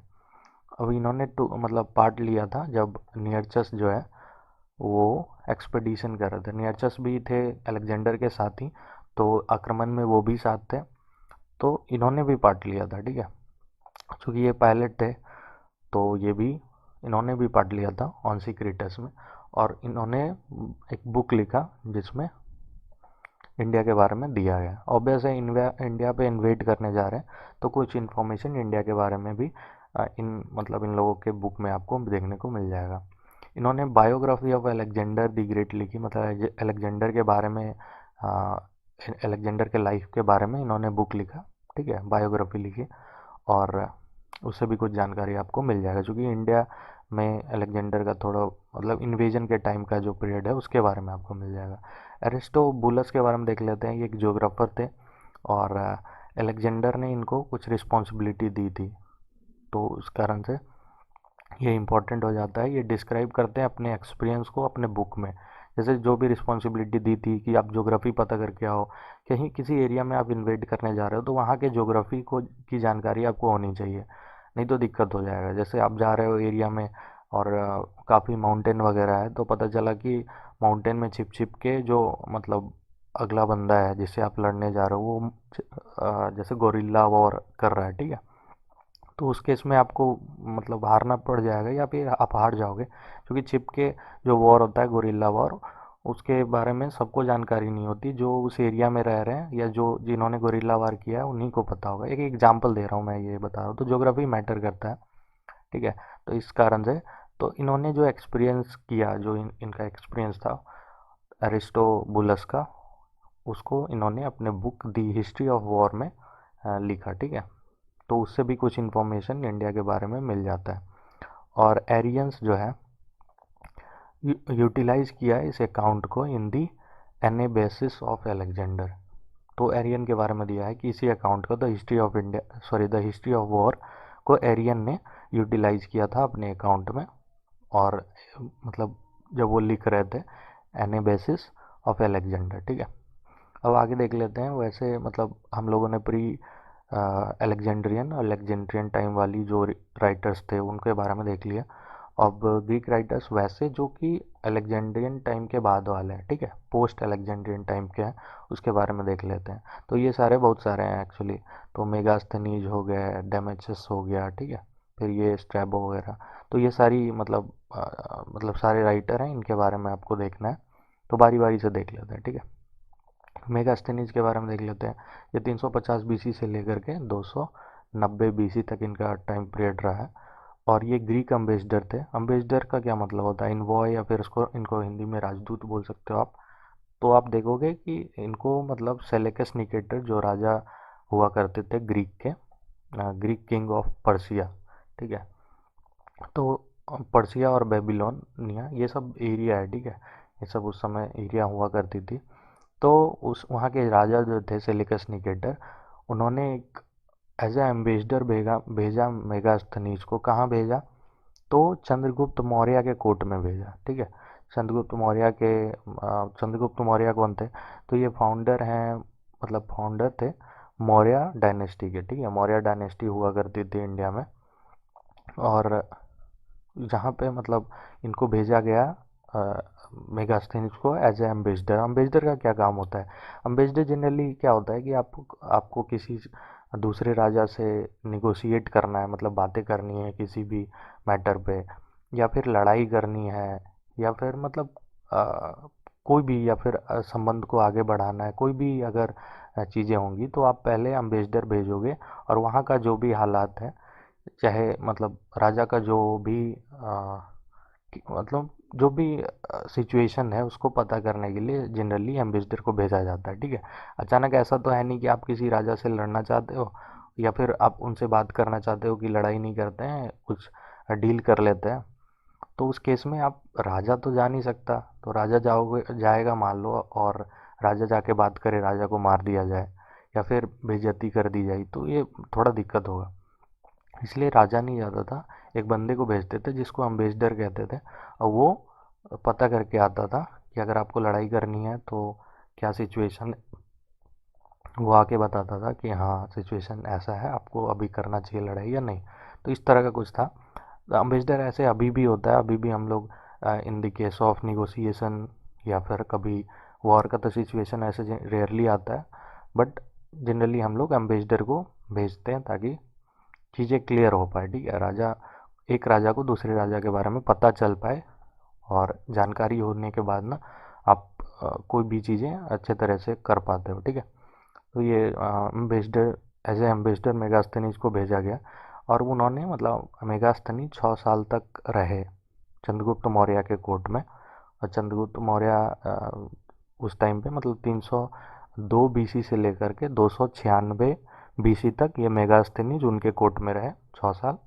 अब इन्होंने मतलब पार्ट लिया था जब नियरचस जो है वो एक्सपेडिशन कर रहे थे। नियरचस भी थे अलेक्जेंडर के साथ ही, तो आक्रमण में वो भी साथ थे, तो इन्होंने भी पार्ट लिया था, ठीक है। चूँकि ये पायलट थे तो ये भी, इन्होंने भी पार्ट लिया था ऑनसीक्रिटस में, और इन्होंने एक बुक लिखा जिसमें इंडिया के बारे में दिया गया। ऑब्वियस है, इंडिया पे इन्वेट करने जा रहे हैं, तो कुछ इन्फॉर्मेशन इंडिया के बारे में भी इन लोगों के बुक में आपको देखने को मिल जाएगा। इन्होंने biography of Alexander the great लिखी, मतलब अलेक्जेंडर के बारे में, अलेक्जेंडर के लाइफ के बारे में इन्होंने बुक लिखा, ठीक है, बायोग्राफी लिखी, और उससे भी कुछ जानकारी आपको मिल जाएगा, क्योंकि इंडिया में अलेक्जेंडर का थोड़ा मतलब इन्वेजन के टाइम का जो पीरियड है उसके बारे में आपको मिल जाएगा। एरिस्टोबुलस के बारे में देख लेते हैं। ये एक ज्योग्राफर थे, और अलेक्जेंडर ने इनको कुछ रिस्पॉन्सिबिलिटी दी थी, तो उस कारण से ये इम्पोर्टेंट हो जाता है। ये डिस्क्राइब करते हैं अपने एक्सपीरियंस को अपने बुक में, जैसे जो भी रिस्पॉन्सिबिलिटी दी थी कि आप ज्योग्राफी पता करके आओ, कहीं किसी एरिया में आप इन्वेट करने जा रहे हो तो वहाँ के ज्योग्राफी को की जानकारी आपको होनी चाहिए, नहीं तो दिक्कत हो जाएगा। जैसे आप जा रहे हो एरिया में और काफ़ी माउंटेन वगैरह है, तो पता चला कि माउंटेन में छिप छिप के जो मतलब अगला बंदा है जिससे आप लड़ने जा रहे हो वो जैसे गोरिल्ला वॉर कर रहा है, ठीक है, तो उस केस में आपको मतलब हारना पड़ जाएगा या फिर आप हार जाओगे, क्योंकि छिप के जो वॉर होता है गोरिल्ला वॉर, उसके बारे में सबको जानकारी नहीं होती, जो उस एरिया में रह रहे हैं या जो जिन्होंने गोरिल्ला वार किया है उन्हीं को पता होगा। एक एग्जांपल दे रहा हूँ मैं, ये बता रहा हूँ, तो ज्योग्राफी मैटर करता है, ठीक है। तो इस कारण से तो इन्होंने जो एक्सपीरियंस किया, जो इनका एक्सपीरियंस था एरिस्टोबुलस का, उसको इन्होंने अपने book the history of war में लिखा, ठीक है। तो उससे भी कुछ इन्फॉर्मेशन इंडिया के बारे में मिल जाता है। और एरियंस जो है यूटिलाइज किया है इस अकाउंट को इन दी एनेबेसिस ऑफ अलेक्जेंडर। तो एरियन के बारे में दिया है कि इसी अकाउंट को the history of India, sorry, the history of war को एरियन ने यूटिलाइज किया था अपने अकाउंट में, और मतलब जब वो लिख रहे थे एनेबेसिस ऑफ अलेक्जेंडर, ठीक है। अब आगे देख लेते हैं। वैसे मतलब हम लोगों ने प्री अलेक्जेंड्रियन टाइम वाली जो राइटर्स थे उनके बारे में देख लिया। अब ग्रीक राइटर्स वैसे जो कि अलेक्जेंड्रियन टाइम के बाद वाले हैं, ठीक है, पोस्ट अलेक्जेंड्रियन टाइम के हैं, उसके बारे में देख लेते हैं। तो ये सारे बहुत सारे हैं एक्चुअली। तो मेगास्थनीज हो गया, डेमेचस हो गया, ठीक है, फिर ये स्ट्रैबो वगैरह, तो ये सारी मतलब सारे राइटर हैं, इनके बारे में आपको देखना है, तो बारी बारी से देख लेते हैं, ठीक है। मेगास्थनीज के बारे में देख लेते हैं। ये 350 बीसी से लेकर के 290 बीसी तक इनका टाइम पीरियड रहा है, और ये ग्रीक अम्बेसडर थे। अम्बेसडर का क्या मतलब होता है? इन्वॉय, या फिर उसको इनको हिंदी में राजदूत बोल सकते हो आप। तो आप देखोगे कि इनको मतलब सेलेकस निकेटर जो राजा हुआ करते थे ग्रीक के, ग्रीक किंग ऑफ पर्सिया, ठीक है, तो पर्सिया और बेबीलोनिया ये सब एरिया है, ठीक है, ये सब उस समय एरिया हुआ करती थी। तो उस वहाँ के राजा जो थे सेलिकस निकेटर, उन्होंने एक एज ए एम्बेसडर भेजा मेगास्थनीज को। कहाँ भेजा? तो चंद्रगुप्त मौर्य के कोर्ट में भेजा, ठीक है। चंद्रगुप्त मौर्य कौन थे? तो ये फाउंडर हैं, मतलब फाउंडर थे मौर्य डायनेस्टी के, ठीक है। मौर्य डायनेस्टी हुआ करती थी इंडिया में, और जहाँ पे मतलब इनको भेजा गया मेगास्थनीज को एज ए एम्बेसडर। एम्बेसडर का क्या काम होता है? एम्बेसडर जनरली क्या होता है कि आपको किसी दूसरे राजा से निगोशिएट करना है, मतलब बातें करनी है किसी भी मैटर पे, या फिर लड़ाई करनी है, या फिर मतलब कोई भी, या फिर संबंध को आगे बढ़ाना है, कोई भी अगर चीज़ें होंगी तो आप पहले एम्बेसडर भेजोगे, और वहाँ का जो भी हालात है, चाहे मतलब राजा का जो भी मतलब जो भी सिचुएशन है उसको पता करने के लिए जनरली एम्बेसडर को भेजा जाता है, ठीक है। अचानक ऐसा तो है नहीं कि आप किसी राजा से लड़ना चाहते हो, या फिर आप उनसे बात करना चाहते हो कि लड़ाई नहीं करते हैं, कुछ डील कर लेते हैं। तो उस केस में आप, राजा तो जा नहीं सकता, तो राजा जाएगा मान लो, और राजा जाके बात करे, राजा को मार दिया जाए या फिर बेइज्जती कर दी जाए, तो ये थोड़ा दिक्कत होगा। इसलिए राजा नहीं जाता था, एक बंदे को भेजते थे जिसको अम्बेसडर कहते थे, और वो पता करके आता था कि अगर आपको लड़ाई करनी है तो क्या सिचुएशन। वो आके बताता था कि हाँ सिचुएशन ऐसा है, आपको अभी करना चाहिए लड़ाई या नहीं। तो इस तरह का कुछ था। अम्बेसडर ऐसे अभी भी होता है, अभी भी हम लोग in the case of negotiation या फिर कभी वॉर का तो सिचुएशन ऐसे रेयरली आता है, बट जनरली हम लोग एम्बेसडर को भेजते हैं ताकि चीज़ें क्लियर हो पाए। ठीक है, राजा, एक राजा को दूसरे राजा के बारे में पता चल पाए, और जानकारी होने के बाद ना आप कोई भी चीज़ें अच्छे तरह से कर पाते हो। ठीक है, तो ये ambassador, as a ambassador Megasthenes को भेजा गया, और उन्होंने मतलब मेगास्थनीज 6 साल तक रहे चंद्रगुप्त मौर्य के कोर्ट में। और चंद्रगुप्त मौर्य उस टाइम पे मतलब 302 बीसी से लेकर के 296 बीसी तक ये मेगास्थनीज उनके कोर्ट में रहे 6 साल।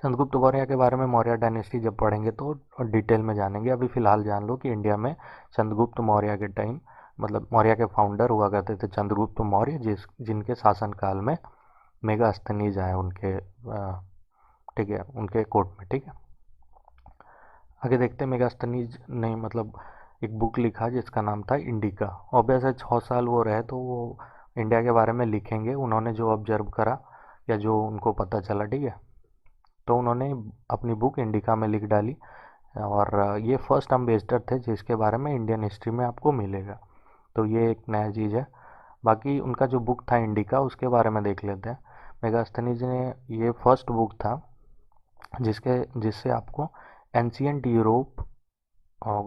चंद्रगुप्त मौर्य के बारे में मौर्य डायनेस्टी जब पढ़ेंगे तो डिटेल में जानेंगे। अभी फ़िलहाल जान लो कि इंडिया में चंद्रगुप्त मौर्य के टाइम मतलब मौर्य के फाउंडर हुआ करते थे चंद्रगुप्त मौर्य, जिनके शासनकाल में मेगास्थनीज आए उनके ठीक है, उनके कोर्ट में। ठीक है, आगे देखते हैं। मेगास्थनीज ने मतलब एक बुक लिखा जिसका नाम था इंडिका। ऑब्वियस है 6 साल वो रहे तो वो इंडिया के बारे में लिखेंगे, उन्होंने जो ऑब्जर्व करा या जो उनको पता चला। ठीक है, तो उन्होंने अपनी बुक इंडिका में लिख डाली, और ये फर्स्ट अम्बेसडर थे जिसके बारे में इंडियन हिस्ट्री में आपको मिलेगा। तो ये एक नया चीज़ है। बाकी उनका जो बुक था इंडिका, उसके बारे में देख लेते हैं। मेगास्थनीज ने ये फर्स्ट बुक था जिससे आपको एंशियंट यूरोप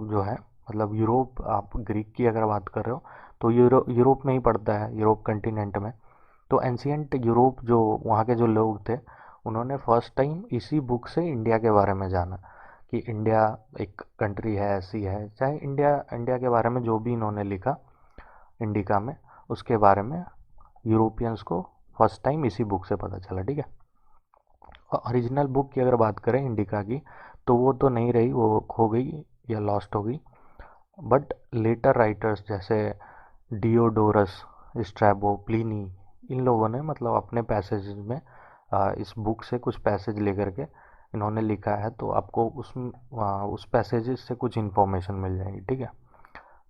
जो है, मतलब यूरोप, आप ग्रीक की अगर बात कर रहे हो तो यूरोप में ही पड़ता है, यूरोप कंटिनेंट में। तो एंशियंट यूरोप जो वहाँ के जो लोग थे, उन्होंने फर्स्ट टाइम इसी बुक से इंडिया के बारे में जाना कि इंडिया एक कंट्री है, ऐसी है। चाहे इंडिया इंडिया के बारे में जो भी इन्होंने लिखा इंडिका में, उसके बारे में यूरोपियंस को फर्स्ट टाइम इसी बुक से पता चला। ठीक है, और ओरिजिनल बुक की अगर बात करें इंडिका की, तो वो तो नहीं रही, वो खो गई या लॉस्ट हो गई। बट लेटर राइटर्स जैसे डियोडोरस, स्ट्रैबो, प्लिनी, इन लोगों ने मतलब अपने पैसेज में इस बुक से कुछ पैसेज लेकर के इन्होंने लिखा है, तो आपको उस पैसेजेस से कुछ इन्फॉर्मेशन मिल जाएगी। ठीक है,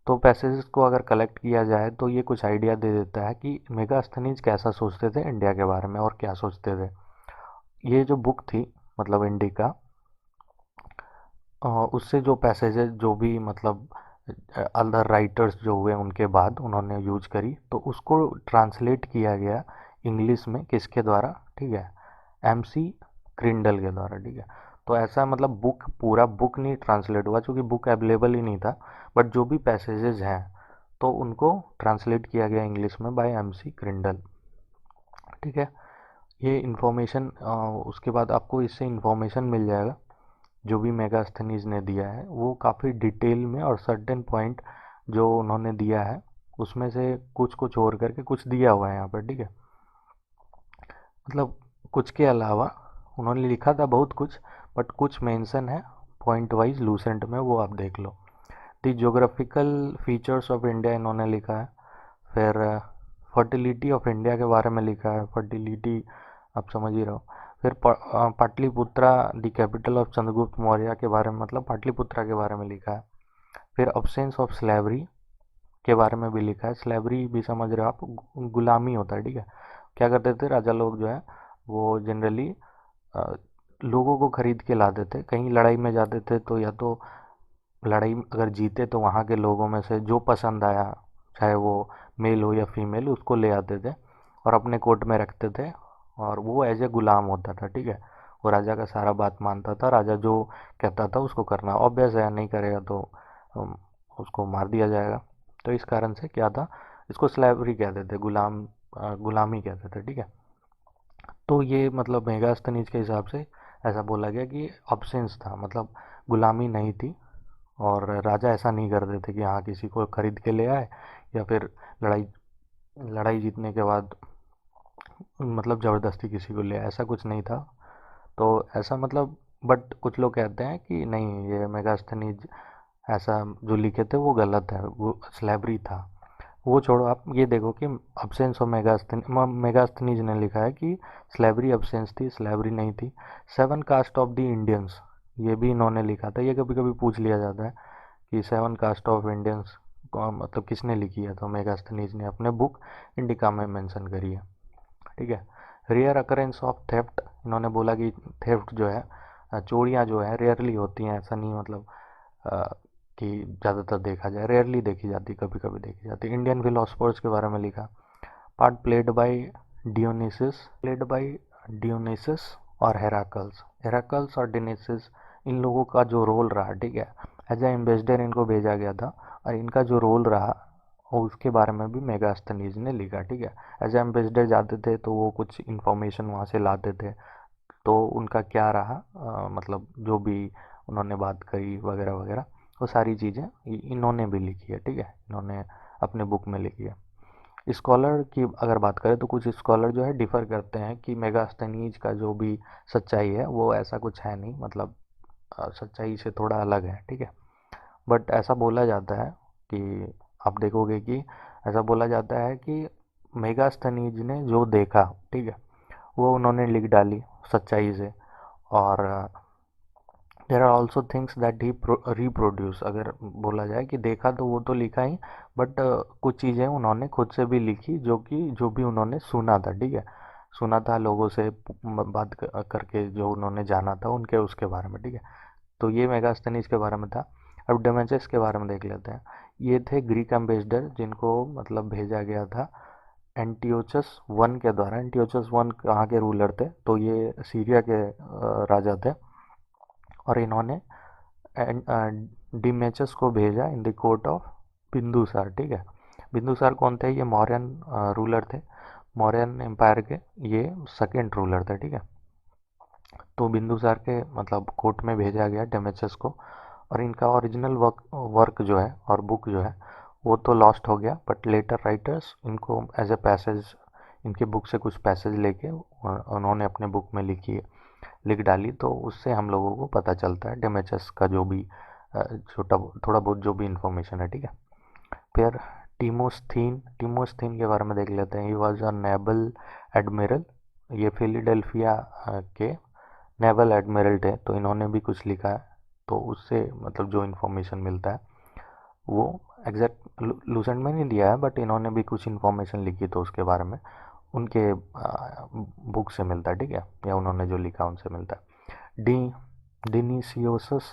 तो पैसेजेस को अगर कलेक्ट किया जाए तो ये कुछ आइडिया दे देता है कि मेगास्थनीज कैसा सोचते थे इंडिया के बारे में और क्या सोचते थे। ये जो बुक थी मतलब इंडिका, उससे जो पैसेजेस जो भी मतलब अदर राइटर्स जो हुए उनके बाद उन्होंने यूज करी, तो उसको ट्रांसलेट किया गया इंग्लिश में किसके द्वारा? ठीक है, एमसी क्रिंडल के द्वारा। ठीक है, तो ऐसा मतलब बुक, पूरा बुक नहीं ट्रांसलेट हुआ क्योंकि बुक अवेलेबल ही नहीं था, बट जो भी पैसेजेस हैं तो उनको ट्रांसलेट किया गया इंग्लिश में बाय एमसी क्रिंडल। ठीक है, ये इन्फॉर्मेशन उसके बाद आपको इससे इन्फॉर्मेशन मिल जाएगा जो भी मेगास्थनीज ने दिया है वो काफ़ी डिटेल में, और सर्टेन पॉइंट जो उन्होंने दिया है उसमें से कुछ को छोड़ करके कुछ दिया हुआ है यहाँ पर। ठीक है, मतलब कुछ के अलावा उन्होंने लिखा था बहुत कुछ, बट कुछ मेंशन है पॉइंट वाइज लूसेंट में, वो आप देख लो। दी जोग्राफिकल फीचर्स ऑफ इंडिया इन्होंने लिखा है। फिर फर्टिलिटी ऑफ इंडिया के बारे में लिखा है, फर्टिलिटी आप समझ ही रहो। फिर Pataliputra the capital of Chandragupta Maurya के बारे में, मतलब पाटलिपुत्रा के बारे में लिखा है। फिर अब्सेंस ऑफ स्लेवरी के बारे में भी लिखा है। स्लेवरी भी समझ रहे हो आप, गुलामी होता है। ठीक है, क्या करते थे राजा लोग जो है वो जनरली लोगों को खरीद के लाते थे, कहीं लड़ाई में जाते थे तो या तो लड़ाई अगर जीते तो वहाँ के लोगों में से जो पसंद आया, चाहे वो मेल हो या फीमेल, उसको ले आते थे और अपने कोर्ट में रखते थे, और वो एज ए गुलाम होता था। ठीक है, वो राजा का सारा बात मानता था, राजा जो कहता था उसको करना। ऑब्वियस है, नहीं करेगा तो उसको मार दिया जाएगा। तो इस कारण से क्या था, इसको स्लेवरी कहते थे, गुलामी कहते थे। ठीक है, तो ये मतलब मेगास्थनीज के हिसाब से ऐसा बोला गया कि अब्सेंस था, मतलब गुलामी नहीं थी, और राजा ऐसा नहीं करते थे कि हाँ किसी को खरीद के ले आए या फिर लड़ाई लड़ाई जीतने के बाद मतलब ज़बरदस्ती किसी को ले आए, ऐसा कुछ नहीं था। तो ऐसा मतलब, बट कुछ लोग कहते हैं कि नहीं, ये मेगास्थनीज ऐसा जो लिखे थे वो गलत है, वो स्लेवरी था। वो छोड़ो, आप ये देखो कि अब्सेंस ऑफ मेगास्थनीज ने लिखा है कि स्लेवरी अब्सेंस थी, स्लेवरी नहीं थी। Seven caste of the Indians, ये भी इन्होंने लिखा था। ये कभी कभी पूछ लिया जाता है कि सेवन कास्ट ऑफ इंडियंस मतलब किसने लिखी है, तो मेगास्थनीज ने अपने बुक इंडिका में मेंशन करी है। ठीक है। रेयर अकरेंस ऑफ थेफ्ट, इन्होंने बोला कि थेफ्ट जो है, चोरियाँ जो है रेयरली होती हैं, ऐसा नहीं मतलब अ, कि ज़्यादातर देखा जाए, रेयरली देखी जाती, कभी कभी देखी जाती। इंडियन फिलोसफर्स के बारे में लिखा, पार्ट प्लेड बाय डियोनिसिस और हेराकल्स। हेराकल्स और डियोनिसिस, इन लोगों का जो रोल रहा, ठीक है, एज ए एम्बेसडर इनको भेजा गया था, और इनका जो रोल रहा और उसके बारे में भी मेगास्थनीज ने लिखा। ठीक है। एज ए एम्बेसडर जाते थे तो वो कुछ इन्फॉर्मेशन वहाँ से लाते थे, तो उनका क्या रहा, मतलब जो भी उन्होंने बात करी वगैरह वगैरह, वो सारी चीज़ें इन्होंने भी लिखी है। ठीक है, इन्होंने अपने बुक में लिखी है। स्कॉलर की अगर बात करें तो कुछ स्कॉलर जो है डिफ़र करते हैं कि मेगास्थनीज का जो भी सच्चाई है वो ऐसा कुछ है नहीं, मतलब सच्चाई से थोड़ा अलग है। ठीक है। बट ऐसा बोला जाता है कि आप देखोगे कि ऐसा बोला जाता है कि मेगास्थनीज ने जो देखा, ठीक है, वो उन्होंने लिख डाली सच्चाई से। और there are also things that he reproduce, अगर बोला जाए कि देखा तो वो तो लिखा ही, बट कुछ चीज़ें उन्होंने खुद से भी लिखी जो कि जो भी उन्होंने सुना था। ठीक है, सुना था लोगों से बात करके, जो उन्होंने जाना था उनके उसके बारे में। ठीक है, तो ये मेगास्थनीज के बारे में था। अब डेमेचस के बारे में देख लेते हैं। ये थे ग्रीक एम्बेसडर जिनको मतलब भेजा गया था एंटियोचस वन के द्वारा। एंटियोचस वन कहाँ के रूलर थे, तो ये सीरिया के राजा थे, और इन्होंने डिमेचस को भेजा in the court of Bindusara. ठीक है, बिंदुसार कौन थे, ये मौर्यन रूलर थे, मौर्यन एम्पायर के ये सेकेंड रूलर थे। ठीक है, तो बिंदुसार के मतलब कोर्ट में भेजा गया डेमेचस को, और इनका ओरिजिनल वर्क जो है और बुक जो है वो तो लॉस्ट हो गया, बट लेटर राइटर्स इनको एज ए पैसेज, इनके बुक से कुछ पैसेज लेके उन्होंने अपने बुक में लिख डाली, तो उससे हम लोगों को पता चलता है डेमेचस का जो भी छोटा थोड़ा बहुत जो भी इंफॉर्मेशन है। ठीक है, फिर टीमोस्थीन के बारे में देख लेते हैं। He was a naval admiral, ये फिलाडेल्फिया के नेवल एडमिरल थे, तो इन्होंने भी कुछ लिखा है, तो उससे मतलब जो इन्फॉर्मेशन मिलता है वो एग्जैक्ट लूसेंट में नहीं दिया है, बट इन्होंने भी कुछ इन्फॉर्मेशन लिखी तो उसके बारे में उनके बुक से मिलता है। ठीक है, या उन्होंने जो लिखा उनसे मिलता है। डिनीसियोसस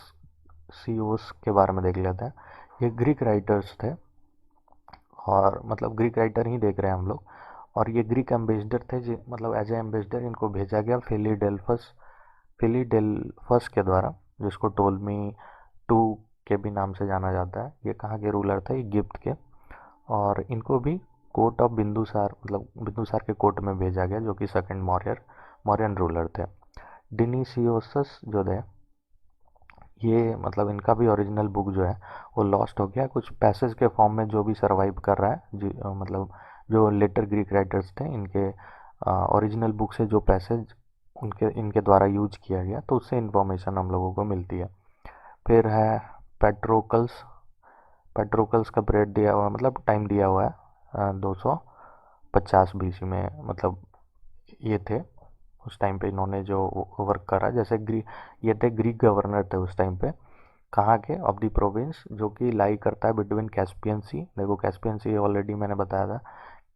सीओस के बारे में देख लेते हैं। ये ग्रीक राइटर्स थे, और मतलब ग्रीक राइटर ही देख रहे हैं हम लोग, और ये ग्रीक एम्बेसडर थे मतलब एज ए एम्बेसडर इनको भेजा गया फिलीडेल्फस के द्वारा, जिसको टोलमी टू के भी नाम से जाना जाता है। ये कहाँ के रूलर थे, इजिप्ट के, और इनको भी कोर्ट ऑफ बिंदुसार मतलब बिंदुसार के कोर्ट में भेजा गया, जो कि सेकंड मौर्यन रूलर थे। डिनीसियोसस जो थे, ये मतलब इनका भी ओरिजिनल बुक जो है वो लॉस्ट हो गया, कुछ पैसेज के फॉर्म में जो भी सरवाइव कर रहा है मतलब जो लेटर ग्रीक राइटर्स थे इनके ओरिजिनल बुक से जो पैसेज इनके द्वारा यूज किया गया, तो उससे इंफॉर्मेशन हम लोगों को मिलती है। फिर है पेट्रोकल्स। पेट्रोकल्स का पीरियड दिया हुआ मतलब टाइम दिया हुआ है 250 BC में, मतलब ये थे उस टाइम पे इन्होंने जो वर्क करा। जैसे ये थे ग्रीक गवर्नर थे उस टाइम पे, कहाँ के, ऑफ द प्रोविंस जो कि लाई करता है बिटवीन कैस्पियन सी। देखो कैस्पियन सी ऑलरेडी मैंने बताया था,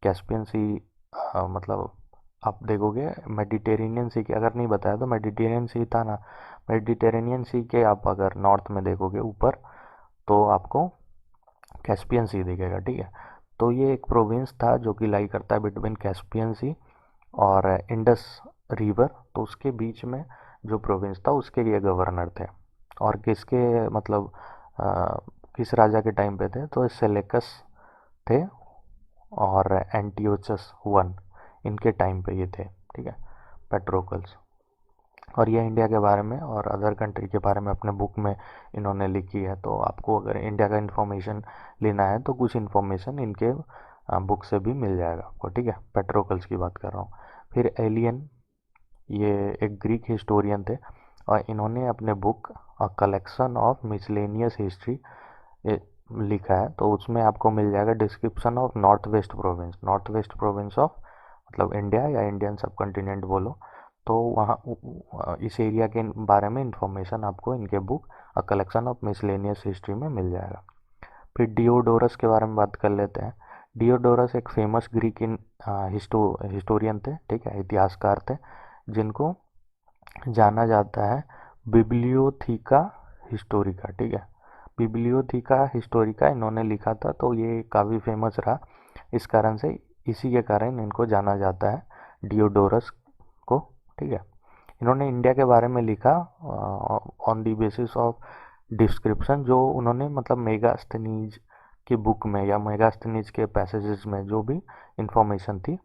कैस्पियन सी मतलब आप देखोगे मेडिटेरेनियन सी के, अगर नहीं बताया तो मेडिटेरेनियन सी था ना, मेडिटेरेनियन सी के आप अगर नॉर्थ में देखोगे ऊपर, तो आपको कैस्पियन सी दिखेगा। ठीक है, तो ये एक प्रोविंस था जो कि लाई करता है बिटवीन कैस्पियन सी और इंडस रिवर, तो उसके बीच में जो प्रोविंस था उसके ये गवर्नर थे। और किसके मतलब अ, किस राजा के टाइम पे थे, तो सेलेकस थे और एंटियोचस वन, इनके टाइम पे ये थे। ठीक है, पेट्रोकल्स। और ये इंडिया के बारे में और अदर कंट्री के बारे में अपने बुक में इन्होंने लिखी है, तो आपको अगर इंडिया का इन्फॉर्मेशन लेना है तो कुछ इन्फॉर्मेशन इनके बुक से भी मिल जाएगा आपको। ठीक है, पेट्रोकल्स की बात कर रहा हूँ। फिर एलियन, ये एक ग्रीक हिस्टोरियन थे, और इन्होंने अपने book a collection of miscellaneous history ये लिखा है, तो उसमें आपको मिल जाएगा description of north west province of मतलब इंडिया या इंडियन सब कॉन्टिनेंट बोलो। तो वहाँ इस एरिया के बारे में इंफॉर्मेशन आपको इनके book a collection of miscellaneous history में मिल जाएगा। फिर डियोडोरस के बारे में बात कर लेते हैं। डियोडोरस एक फेमस ग्रीक हिस्टोरियन थे, ठीक है, इतिहासकार थे, जिनको जाना जाता है बिब्लियोथीका हिस्टोरिका, ठीक है, बिब्लियोथीका हिस्टोरिका इन्होंने लिखा था, तो ये काफ़ी फेमस रहा। इस कारण से इसी के कारण इनको जाना जाता है डियोडोरस को, ठीक है। इन्होंने इंडिया के बारे में लिखा on the basis of description, जो उन्होंने मतलब मेगास्थनीज की बुक में या मेगास्थनीज के पैसेजेस में जो भी इंफॉर्मेशन थी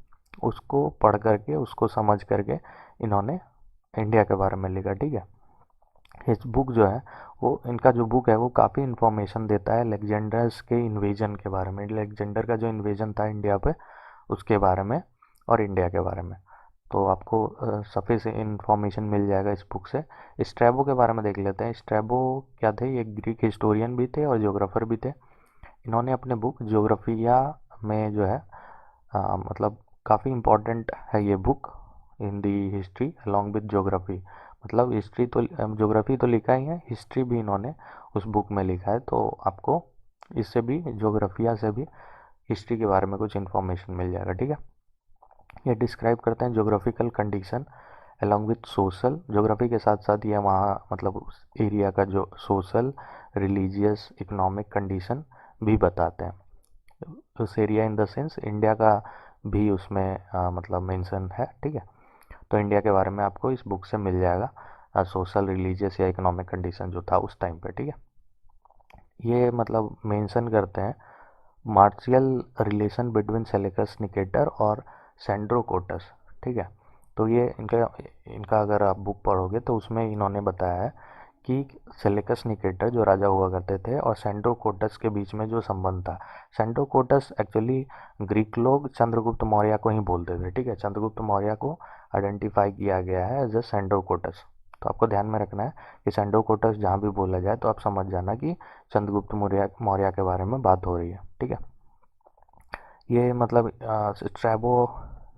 उसको पढ़ करके उसको समझ करके इन्होंने इंडिया के बारे में लिखा, ठीक है। इस बुक जो है वो इनका जो बुक है वो काफ़ी इन्फॉर्मेशन देता है अलेक्जेंडर्स के इन्वेजन के बारे में, अलेक्जेंडर का जो इन्वेजन था इंडिया पे उसके बारे में और इंडिया के बारे में। तो आपको सफिशिएंट इन्फॉर्मेशन मिल जाएगा इस बुक से। स्ट्रैबो के बारे में देख लेते हैं। स्ट्रैबो क्या थे, ये ग्रीक हिस्टोरियन भी थे और ज्योग्राफर भी थे। इन्होंने अपने बुक ज्योग्राफिया में जो है मतलब काफ़ी इम्पोर्टेंट है ये book in the history along with geography, मतलब हिस्ट्री तो ज्योग्राफी तो लिखा ही है, हिस्ट्री भी इन्होंने उस बुक में लिखा है। तो आपको इससे भी ज्योग्राफिया से भी हिस्ट्री के बारे में कुछ इन्फॉर्मेशन मिल जाएगा, ठीक है। ये डिस्क्राइब करते हैं geographical condition along with social, geography के साथ साथ ये वहाँ मतलब उस एरिया का जो सोशल रिलीजियस इकोनॉमिक कंडीशन भी बताते हैं। उस area in the sense India का भी उसमें मतलब मेंशन है, ठीक है। तो इंडिया के बारे में आपको इस बुक से मिल जाएगा सोशल रिलीजियस या इकोनॉमिक कंडीशन जो था उस टाइम पे, ठीक है। ये मतलब मेंशन करते हैं मार्शियल रिलेशन बिटवीन सेलेकस निकेटर और सेंड्रोकोटस, ठीक है। तो ये इनका इनका अगर आप बुक पढ़ोगे तो उसमें इन्होंने बताया है कि सेलेकस निकेटर जो राजा हुआ करते थे और सेंड्रोकोटस के बीच में जो संबंध था। सेंड्रोकोटस एक्चुअली ग्रीक लोग चंद्रगुप्त मौर्य को ही बोलते थे, ठीक है, चंद्रगुप्त मौर्य को आइडेंटिफाई किया गया है एज ए सेंड्रोकोटस। तो आपको ध्यान में रखना है कि सेंड्रोकोटस जहाँ भी बोला जाए तो आप समझ जाना कि चंद्रगुप्त मौर्य मौर्य के बारे में बात हो रही है, ठीक है। ये मतलब स्ट्रैबो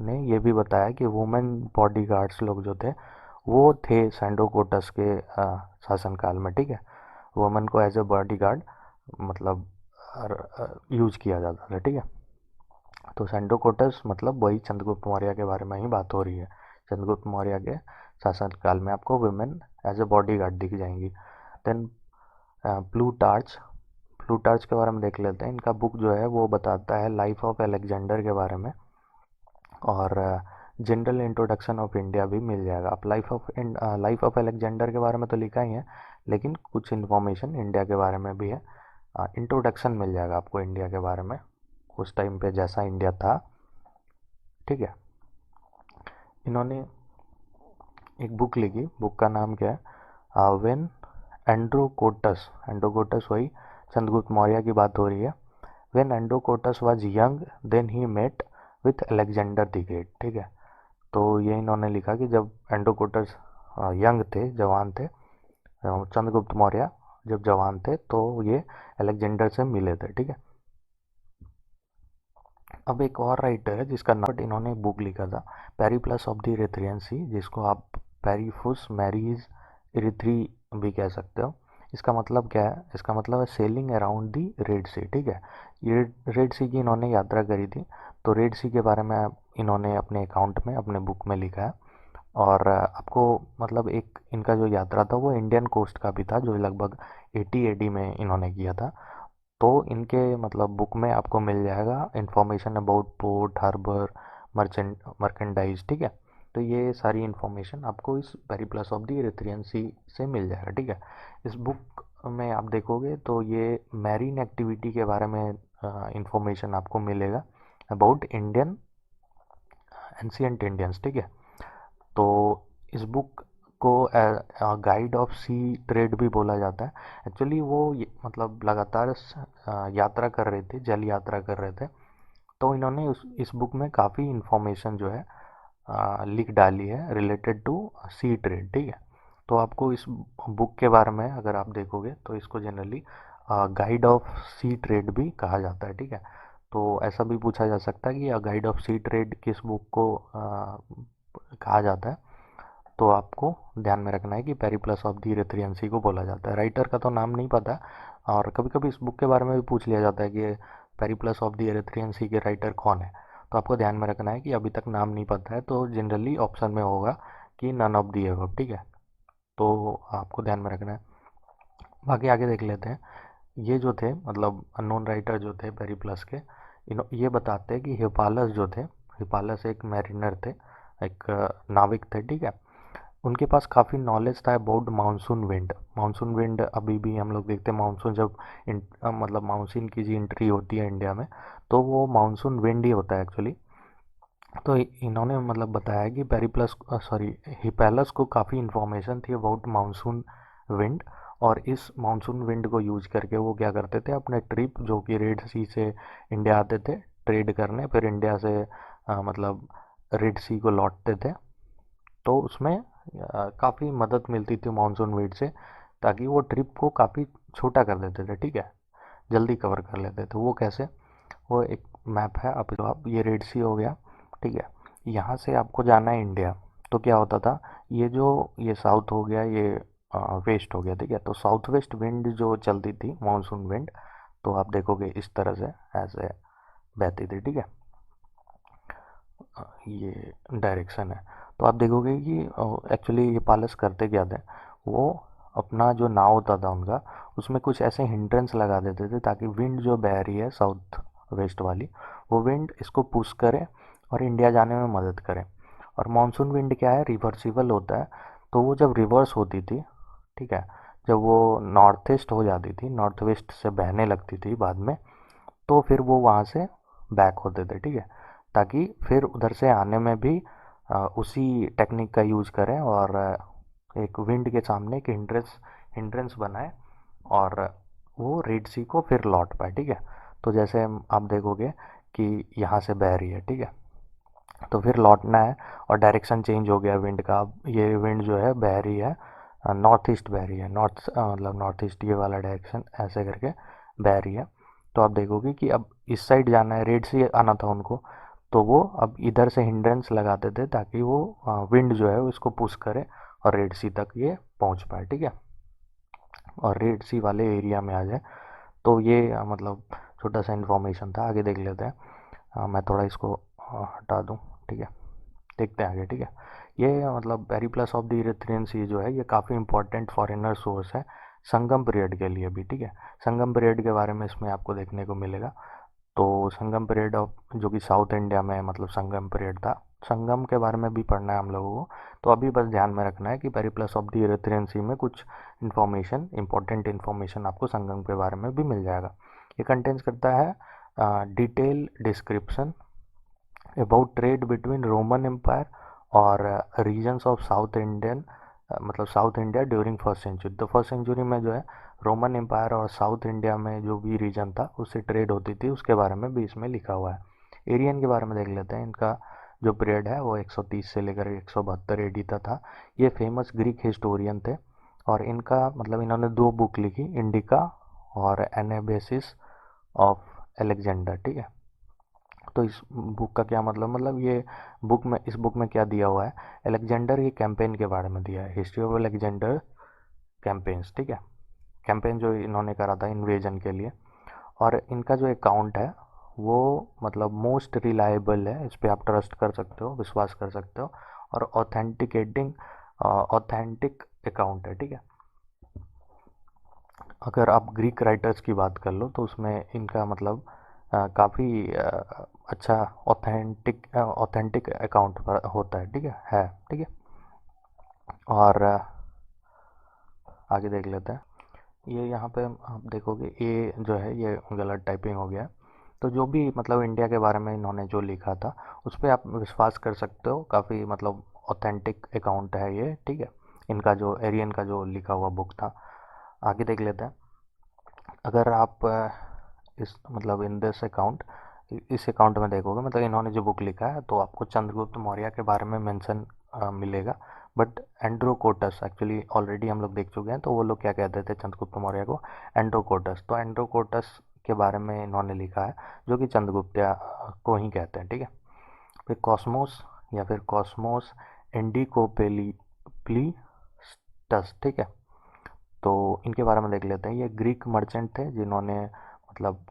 ने ये भी बताया कि वुमेन बॉडीगार्ड्स लोग जो थे वो थे सैंडोकोटस के शासनकाल में, ठीक है। वुमेन को एज ए बॉडीगार्ड मतलब यूज किया जाता था, ठीक है। तो सैंडोकोटस मतलब वही चंद्रगुप्त मौर्य के बारे में ही बात हो रही है। चंद्रगुप्त मौर्य के शासनकाल में आपको वुमेन एज ए बॉडीगार्ड दिख जाएंगी। देन प्लूटार्च, प्लूटार्च के बारे में देख लेते हैं। इनका बुक जो है वो बताता है लाइफ ऑफ अलेक्जेंडर के बारे में और जनरल इंट्रोडक्शन ऑफ इंडिया भी मिल जाएगा। आप लाइफ ऑफ अलेक्जेंडर के बारे में तो लिखा ही है, लेकिन कुछ इन्फॉर्मेशन इंडिया के बारे में भी है। इंट्रोडक्शन मिल जाएगा आपको इंडिया के बारे में उस टाइम पे जैसा इंडिया था, ठीक है। इन्होंने एक बुक लिखी, बुक का नाम क्या है, वेन एंड्रोकोटस, एंड्रोकोटस वही चंद्रगुप्त मौर्य की बात हो रही है। When Androcottus was young then he met with Alexander the great, ठीक है। तो ये इन्होंने लिखा कि जब एंड्रोकोटस यंग थे, जवान थे, चंद्रगुप्त मौर्य जब जवान थे तो ये अलेक्जेंडर से मिले थे, ठीक है। अब एक और राइटर है जिसका नाम, बट इन्होंने एक बुक लिखा था पेरिप्लस ऑफ द इरिथ्रियन सी, जिसको आप पेरीफुस मैरीज इरिथ्री भी कह सकते हो। इसका मतलब क्या है, इसका मतलब है सेलिंग अराउंड दी रेड सी, ठीक है। ये रेड सी की इन्होंने यात्रा करी थी, तो रेड सी के बारे में इन्होंने अपने अकाउंट में अपने बुक में लिखा है। और आपको मतलब एक इनका जो यात्रा था वो इंडियन कोस्ट का भी था, जो लगभग 80 एडी में इन्होंने किया था। तो इनके मतलब बुक में आपको मिल जाएगा information about port harbour merchandise, ठीक है। तो ये सारी इंफॉर्मेशन आपको इस Periplus of the Erythraean Sea से मिल जाएगा, ठीक है। इस बुक में आप देखोगे तो ये मैरीन एक्टिविटी के बारे में इंफॉर्मेशन आपको मिलेगा अबाउट इंडियन एंशियंट इंडियंस, ठीक है। तो इस बुक को गाइड ऑफ सी ट्रेड भी बोला जाता है। एक्चुअली वो मतलब लगातार यात्रा कर रहे थे, जल यात्रा कर रहे थे। तो इन्होंने इस बुक में काफ़ी इंफॉर्मेशन जो है लिख डाली है रिलेटेड टू सी ट्रेड, ठीक है। तो आपको इस बुक के बारे में अगर आप देखोगे तो इसको generally guide of sea trade भी कहा जाता है, ठीक है। तो ऐसा भी पूछा जा सकता है कि गाइड ऑफ सी ट्रेड किस बुक को कहा जाता है। तो आपको ध्यान में रखना है कि पेरिप्लस ऑफ द इरेथ्रियन सी को बोला जाता है। राइटर का तो नाम नहीं पता, और कभी कभी इस बुक के बारे में भी पूछ लिया जाता है कि पेरिप्लस ऑफ द इरेथ्रियन सी के राइटर कौन है। तो आपको ध्यान में रखना है कि अभी तक नाम नहीं पता है, तो जनरली ऑप्शन में होगा कि नन ऑफ दी एबव, ठीक है। तो आपको ध्यान में रखना है। बाकी आगे देख लेते हैं। ये जो थे मतलब अननोन राइटर जो थे पेरिप्लस के, ये बताते हैं कि हिपालस जो थे, हिपालस एक मैरिनर थे, एक नाविक थे, ठीक है। उनके पास काफ़ी नॉलेज था about monsoon wind. Monsoon wind अभी भी हम लोग देखते हैं, मानसून जब मतलब मानसून की जी एंट्री होती है इंडिया में, तो वो मानसून विंड ही होता है एक्चुअली। तो इन्होंने मतलब बताया कि पेरिप्लस सॉरी हिपेलस को काफ़ी इन्फॉर्मेशन थी अबाउट मानसून विंड, और इस मानसून विंड को यूज करके वो क्या करते थे, अपने ट्रिप जो कि रेड सी से इंडिया आते थे ट्रेड करने, फिर इंडिया से मतलब रेड सी को लौटते थे। तो उसमें काफ़ी मदद मिलती थी मानसून विंड से, ताकि वो ट्रिप को काफ़ी छोटा कर देते थे, ठीक है, जल्दी कवर कर लेते थे। वो कैसे, वो एक मैप है, आप ये रेड सी हो गया, ठीक है। यहाँ से आपको जाना है इंडिया, तो क्या होता था, ये जो ये साउथ हो गया, ये वेस्ट हो गया, ठीक है। तो साउथ वेस्ट विंड जो चलती थी मानसून विंड, तो आप देखोगे इस तरह से ऐसे बहती थी, ठीक है। ये डायरेक्शन है। तो आप देखोगे कि एक्चुअली ये पालस करते क्या थे, वो अपना जो नाव होता था उनका, उसमें कुछ ऐसे हिंड्रेंस लगा देते थे ताकि विंड जो बह रही है साउथ वेस्ट वाली, वो विंड इसको पुश करे और इंडिया जाने में मदद करे। और मानसून विंड क्या है, रिवर्सिबल होता है। तो वो जब रिवर्स होती थी, ठीक है, जब वो नॉर्थ ईस्ट हो जाती थी, नॉर्थ वेस्ट से बहने लगती थी बाद में, तो फिर वो वहाँ से बैक होते थे, ठीक है, ताकि फिर उधर से आने में भी उसी टेक्निक का यूज़ करें, और एक विंड के सामने एक हिंड्रेंस हिंड्रेंस बनाए, और वो रेड सी को फिर लौट पाए, ठीक है। तो जैसे आप देखोगे कि यहाँ से बह रही है, ठीक है, तो फिर लौटना है, और डायरेक्शन चेंज हो गया विंड का। अब ये विंड जो है बह रही है नॉर्थ ईस्ट बह रही है, नॉर्थ मतलब नॉर्थ ईस्ट ये वाला डायरेक्शन ऐसे करके बह रही है। तो आप देखोगे कि अब इस साइड जाना है, रेड से आना था उनको, तो वो अब इधर से हिंड्रेंस लगाते थे ताकि वो विंड जो है उसको पुश करे और रेड सी तक ये पहुंच पाए, ठीक है, और रेड सी वाले एरिया में आ जाए। तो ये मतलब छोटा सा इन्फॉर्मेशन था। आगे देख लेते हैं। मैं थोड़ा इसको हटा दूँ, ठीक है, देखते हैं आगे, ठीक है। ये मतलब पेरिप्लस ऑफ द इरेथ्रियन सी जो है, ये काफ़ी इंपॉर्टेंट फॉरेनर सोर्स है संगम पीरियड के लिए भी, ठीक है। संगम पीरियड के बारे में इसमें आपको देखने को मिलेगा। तो संगम पीरियड ऑफ जो कि साउथ इंडिया में मतलब संगम पीरियड था, संगम के बारे में भी पढ़ना है हम लोगों को। तो अभी बस ध्यान में रखना है कि पेरिप्लस ऑफ द इरेथ्रियन सी में कुछ इन्फॉर्मेशन, इंपॉर्टेंट इन्फॉर्मेशन आपको संगम के बारे में भी मिल जाएगा। ये कंटेंस करता है detail description about trade between Roman empire और रीजन्स ऑफ साउथ इंडियन मतलब South India during first century. तो फर्स्ट सेंचुरी में जो है रोमन एम्पायर और साउथ इंडिया में जो भी रीजन था उससे ट्रेड होती थी, उसके बारे में भी इसमें लिखा हुआ है। एरियन के बारे में देख लेते हैं। इनका जो पीरियड है वो 130 से लेकर 172 एडी तक था। ये फेमस ग्रीक हिस्टोरियन थे, और इनका मतलब इन्होंने दो बुक लिखी, इंडिका और एनाबेसिस ऑफ एलेक्जेंडर, ठीक है। तो इस बुक का क्या मतलब ये बुक में, इस बुक में क्या दिया हुआ है, अलेक्जेंडर की कैंपेन के बारे में दिया है, हिस्ट्री ऑफ अलेक्जेंडर कैंपेन्स, ठीक है, कैंपेन जो इन्होंने करा था इन्वेजन के लिए। और इनका जो अकाउंट है वो मतलब मोस्ट रिलायबल है, इस पर आप ट्रस्ट कर सकते हो, विश्वास कर सकते हो, और ऑथेंटिक अकाउंट है, ठीक है। अगर आप ग्रीक राइटर्स की बात कर लो तो उसमें इनका मतलब काफ़ी अच्छा ऑथेंटिक अकाउंट होता है, ठीक है, ठीक है। और आगे देख लेते हैं। ये यहाँ पे आप देखोगे, ये जो है ये गलत टाइपिंग हो गया है। तो जो भी मतलब इंडिया के बारे में इन्होंने जो लिखा था उस पर आप विश्वास कर सकते हो, काफ़ी मतलब ऑथेंटिक अकाउंट है ये, ठीक है। इनका जो एरियन का जो लिखा हुआ बुक था। आगे देख लेते हैं। अगर आप इस मतलब इन दिस अकाउंट, इस अकाउंट में देखोगे मतलब इन्होंने जो बुक लिखा है, तो आपको चंद्रगुप्त मौर्य के बारे में मेंशन मिलेगा। बट एंड्रोकोटस एक्चुअली ऑलरेडी हम लोग देख चुके हैं, तो वो लोग क्या कहते थे चंद्रगुप्त मौर्य को, एंड्रोकोटस। तो एंड्रोकोटस के बारे में इन्होंने लिखा है, जो कि चंद्रगुप्त को ही कहते हैं, ठीक है। फिर कॉस्मोस या फिर कॉस्मोस इंडिकोपेलिप्लिस्टस, ठीक है। तो इनके बारे में देख लेते हैं। ये ग्रीक मर्चेंट थे जिन्होंने मतलब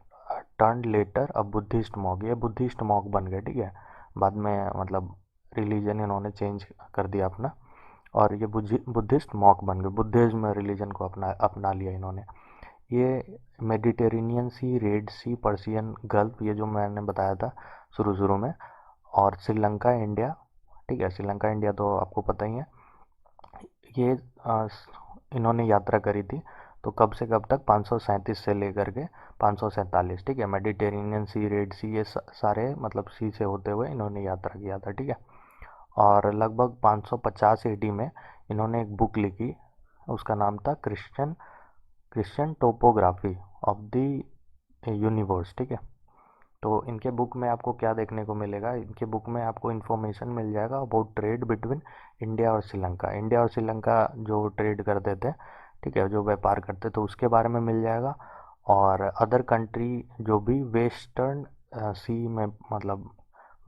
turn later a Buddhist monk, ये बुद्धिस्ट मॉन्क बन गए, ठीक है। बाद में मतलब रिलीजन इन्होंने चेंज कर दिया अपना, और ये बुद्धिस्ट मॉन्क बन गए, बुद्धिज्म रिलीजन को अपना लिया इन्होंने। ये मेडिटेरेनियन सी, रेड सी, पर्शियन गल्फ, ये जो मैंने बताया था शुरू शुरू में, और श्रीलंका, इंडिया, ठीक है। श्रीलंका इंडिया तो आपको पता ही है। ये इन्होंने यात्रा करी थी, तो कब से कब तक, 537 से लेकर के 547, ठीक है। मेडिटेरेनियन सी, रेड सी, ये सारे मतलब सी से होते हुए इन्होंने यात्रा किया था, ठीक है। और लगभग 550 एडी में इन्होंने एक बुक लिखी, उसका नाम था Christian topography of the universe, ठीक है। तो इनके बुक में आपको क्या देखने को मिलेगा, इनके बुक में आपको इन्फॉर्मेशन मिल जाएगा अबाउट ट्रेड बिटवीन इंडिया और श्रीलंका। इंडिया और श्रीलंका जो ट्रेड करते थे, ठीक है, जो व्यापार करते थे, उसके बारे में मिल जाएगा। और अदर कंट्री जो भी वेस्टर्न सी में, मतलब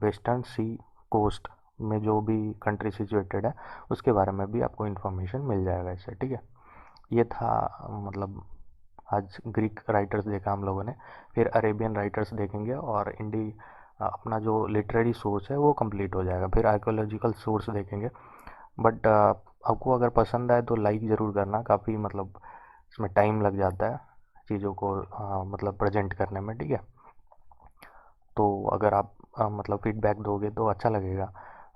वेस्टर्न सी कोस्ट में जो भी कंट्री सिचुएटेड है, उसके बारे में भी आपको इन्फॉर्मेशन मिल जाएगा इससे, ठीक है। ये था मतलब आज ग्रीक राइटर्स देखा हम लोगों ने, फिर अरेबियन राइटर्स देखेंगे, और अपना जो लिटरेरी सोर्स है वो कंप्लीट हो जाएगा। फिर आर्कोलॉजिकल सोर्स देखेंगे। बट आपको अगर पसंद आए तो लाइक ज़रूर करना, काफ़ी मतलब इसमें टाइम लग जाता है चीज़ों को मतलब प्रेजेंट करने में, ठीक है। तो अगर आप मतलब फीडबैक दोगे तो अच्छा लगेगा।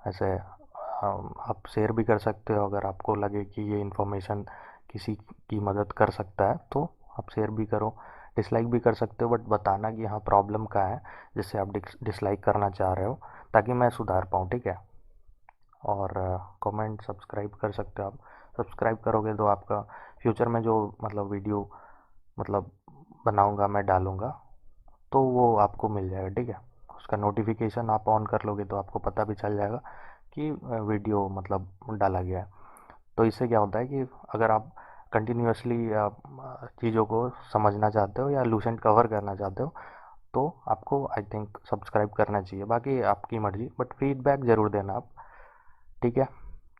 ऐसे आप शेयर भी कर सकते हो, अगर आपको लगे कि ये इन्फॉर्मेशन किसी की मदद कर सकता है तो आप शेयर भी करो। डिसलाइक भी कर सकते हो, बट बताना कि हाँ प्रॉब्लम क्या है जिससे आप डिसलाइक करना चाह रहे हो, ताकि मैं सुधार पाऊँ, ठीक है। और कमेंट सब्सक्राइब कर सकते हो आप। सब्सक्राइब करोगे तो आपका फ्यूचर में जो मतलब वीडियो मतलब बनाऊंगा, मैं डालूंगा, तो वो आपको मिल जाएगा, ठीक है। उसका नोटिफिकेशन आप ऑन कर लोगे तो आपको पता भी चल जाएगा कि वीडियो मतलब डाला गया है। तो इससे क्या होता है कि अगर आप कंटिन्यूसली चीज़ों को समझना चाहते हो या लूसेंट कवर करना चाहते हो, तो आपको आई थिंक सब्सक्राइब करना चाहिए। बाकी आपकी मर्ज़ी, बट फीडबैक ज़रूर देना आप, ठीक है।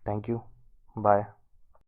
Thank you, bye.